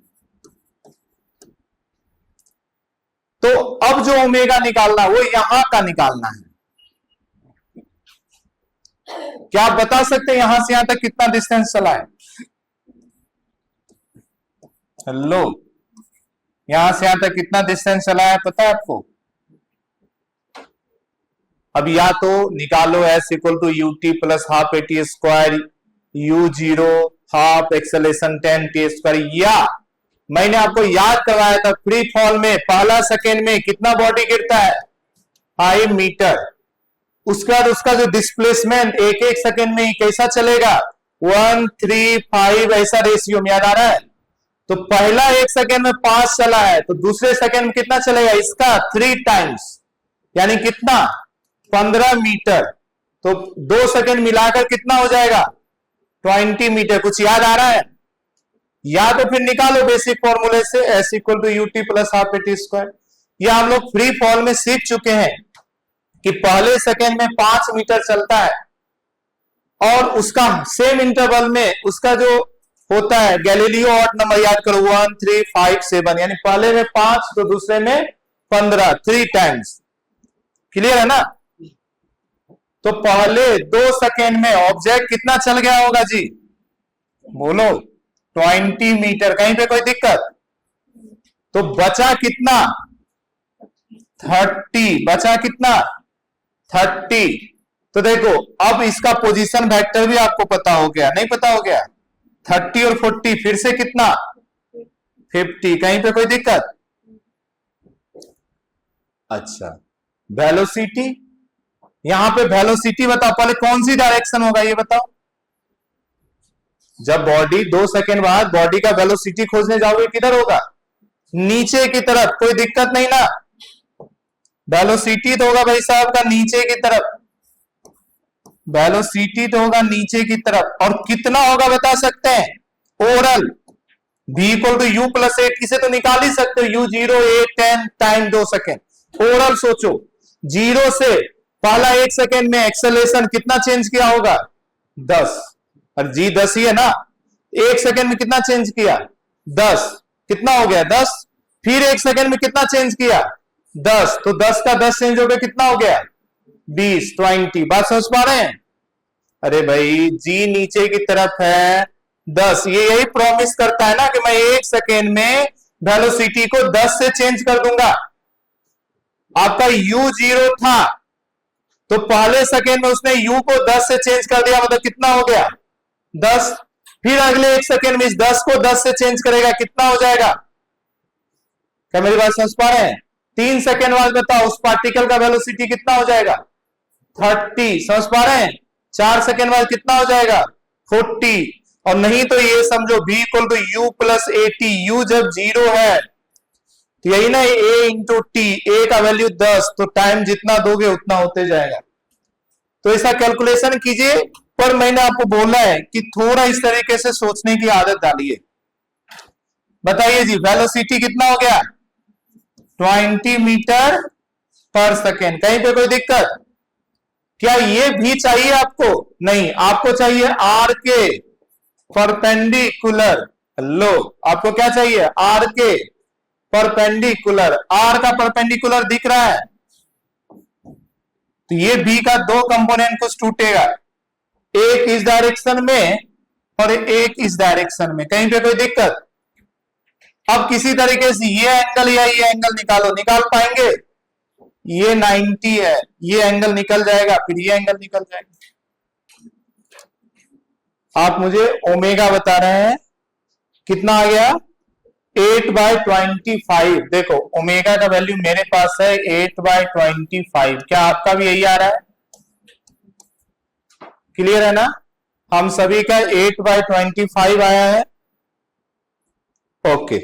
तो अब जो ओमेगा निकालना वो यहां का निकालना है। क्या आप बता सकते हैं यहां से यहां तक कितना डिस्टेंस चला है? हेलो, यहां से यहां तक कितना डिस्टेंस चला है पता है आपको? अब या तो निकालो s equal to ut plus half at square u0 half acceleration 10t square, या मैंने आपको याद करवाया था फ्री फॉल में पहला सेकेंड में कितना बॉडी गिरता है? 5 मीटर। उसके बाद उसका जो डिस्प्लेसमेंट एक एक सेकेंड में कैसा चलेगा? 1 3 5 ऐसा रेशियो में, याद आ रहा है? तो पहला 1 सेकेंड में 5 चला है, तो दूसरे सेकेंड में कितना चलेगा? इसका 3 टाइम्स, यानी कितना? 15 मीटर। तो 2 सेकेंड मिलाकर कितना हो जाएगा? 20 मीटर। कुछ याद आ रहा है? या तो फिर निकालो बेसिक फॉर्मूले से, s equal to ut plus half at square. यह हम लोग फ्री फॉल में सीख चुके हैं कि पहले सेकेंड में 5 मीटर चलता है, और उसका सेम इंटरवल में उसका जो होता है गैलीलियो ऑड नंबर याद करो 1 3 5 7, यानी पहले में 5 तो दूसरे में 15, 3 टाइम्स। क्लियर है ना? तो पहले 2 सेकेंड में ऑब्जेक्ट कितना चल गया होगा जी? बोलो 20 मीटर। कहीं पे कोई दिक्कत? तो बचा कितना? 30। बचा कितना? 30। तो देखो अब इसका पोजीशन वेक्टर भी आपको पता हो गया, नहीं पता हो गया? 30 और 40 फिर से कितना? 50। कहीं पे कोई दिक्कत? अच्छा, वेलोसिटी, यहां पे वेलोसिटी बताओ, पहले कौन सी डायरेक्शन होगा ये बताओ। जब बॉडी 2 सेकेंड बाद बॉडी का वेलोसिटी खोजने जाओगे किधर होगा? नीचे की तरफ। कोई दिक्कत नहीं ना? वेलोसिटी तो होगा भाई साहब का नीचे की तरफ, वेलोसिटी तो होगा नीचे की तरफ। और कितना होगा बता सकते हैं? ओरल v equal to u plus 8, इसे तो निकाल ही सकते हो, u 0 8 10 टाइम 2 सेकेंड। ओरल सोचो, 0 से पहला 1 सेकेंड में एक्सेलरेशन कितना चेंज किया होगा? 10, और g 10 ही है ना। 1 सेकेंड में कितना चेंज किया? 10। कितना हो गया? 10। फिर 1 सेकेंड में कितना चेंज किया? 10। तो 10 का 10 चेंज हो गया, कितना हो गया? 20, 20। बात समझ पा रहे हैं? अरे भाई जी नीचे की तरफ है 10, ये यही प्रॉमिस करता है ना कि मैं 1 सेकेंड में वेलोसिटी को 10 से चेंज कर दूंगा। आपका u 0 था तो पहले सेकेंड में उसने u को 10 से चेंज कर दिया, मतलब कितना हो गया? 10। फिर अगले 1 सेकेंड में इस 10 को 10 से चेंज करेगा, कितना हो जाएगा? क्या मेरी बात समझ पा रहे हैं? 3 सेकेंड बाद बताओ उस पार्टिकल का वेलोसिटी कितना हो जाएगा? 30। समझ पा रहे हैं? 4 सेकेंड बाद कितना हो जाएगा? 40। और नहीं तो ये समझो v equal to u plus 80। u जब 0 है तो यही ना a इंटू टी, a का वैल्यू 10, तो टाइम जितना दोगे उतना होते जाएगा। तो ऐसा कैलकुलेशन कीजिए। पर मैंने आपको बोला है कि थोड़ा इस तरीके से सोचने की आदत डालिए। बताइए जी वेलोसिटी कितना हो गया? 20 मीटर पर सेकेंड। कहीं पे कोई दिक्कत? क्या ये भी चाहिए आपको? नहीं, आपको चाहिए आर के परपेंडिकुलर। लो, आपको क्या चाहिए? आर के परपेंडिकुलर। आर का परपेंडिकुलर दिख रहा है तो ये बी का 2 कंपोनेंट कुछ टूटेगा, एक इस डायरेक्शन में और एक इस डायरेक्शन में। कहीं पे कोई दिक्कत? अब किसी तरीके से ये एंगल या ये एंगल निकालो, निकाल पाएंगे? ये 90 है, ये एंगल निकल जाएगा, फिर ये एंगल निकल जाएगा। आप मुझे ओमेगा बता रहे हैं, कितना आ गया? 8/25। देखो ओमेगा का वैल्यू मेरे पास है 8/25। क्या आपका भी यही आ रहा है? क्लियर है ना? हम सभी का 8/25 आया है। ओके।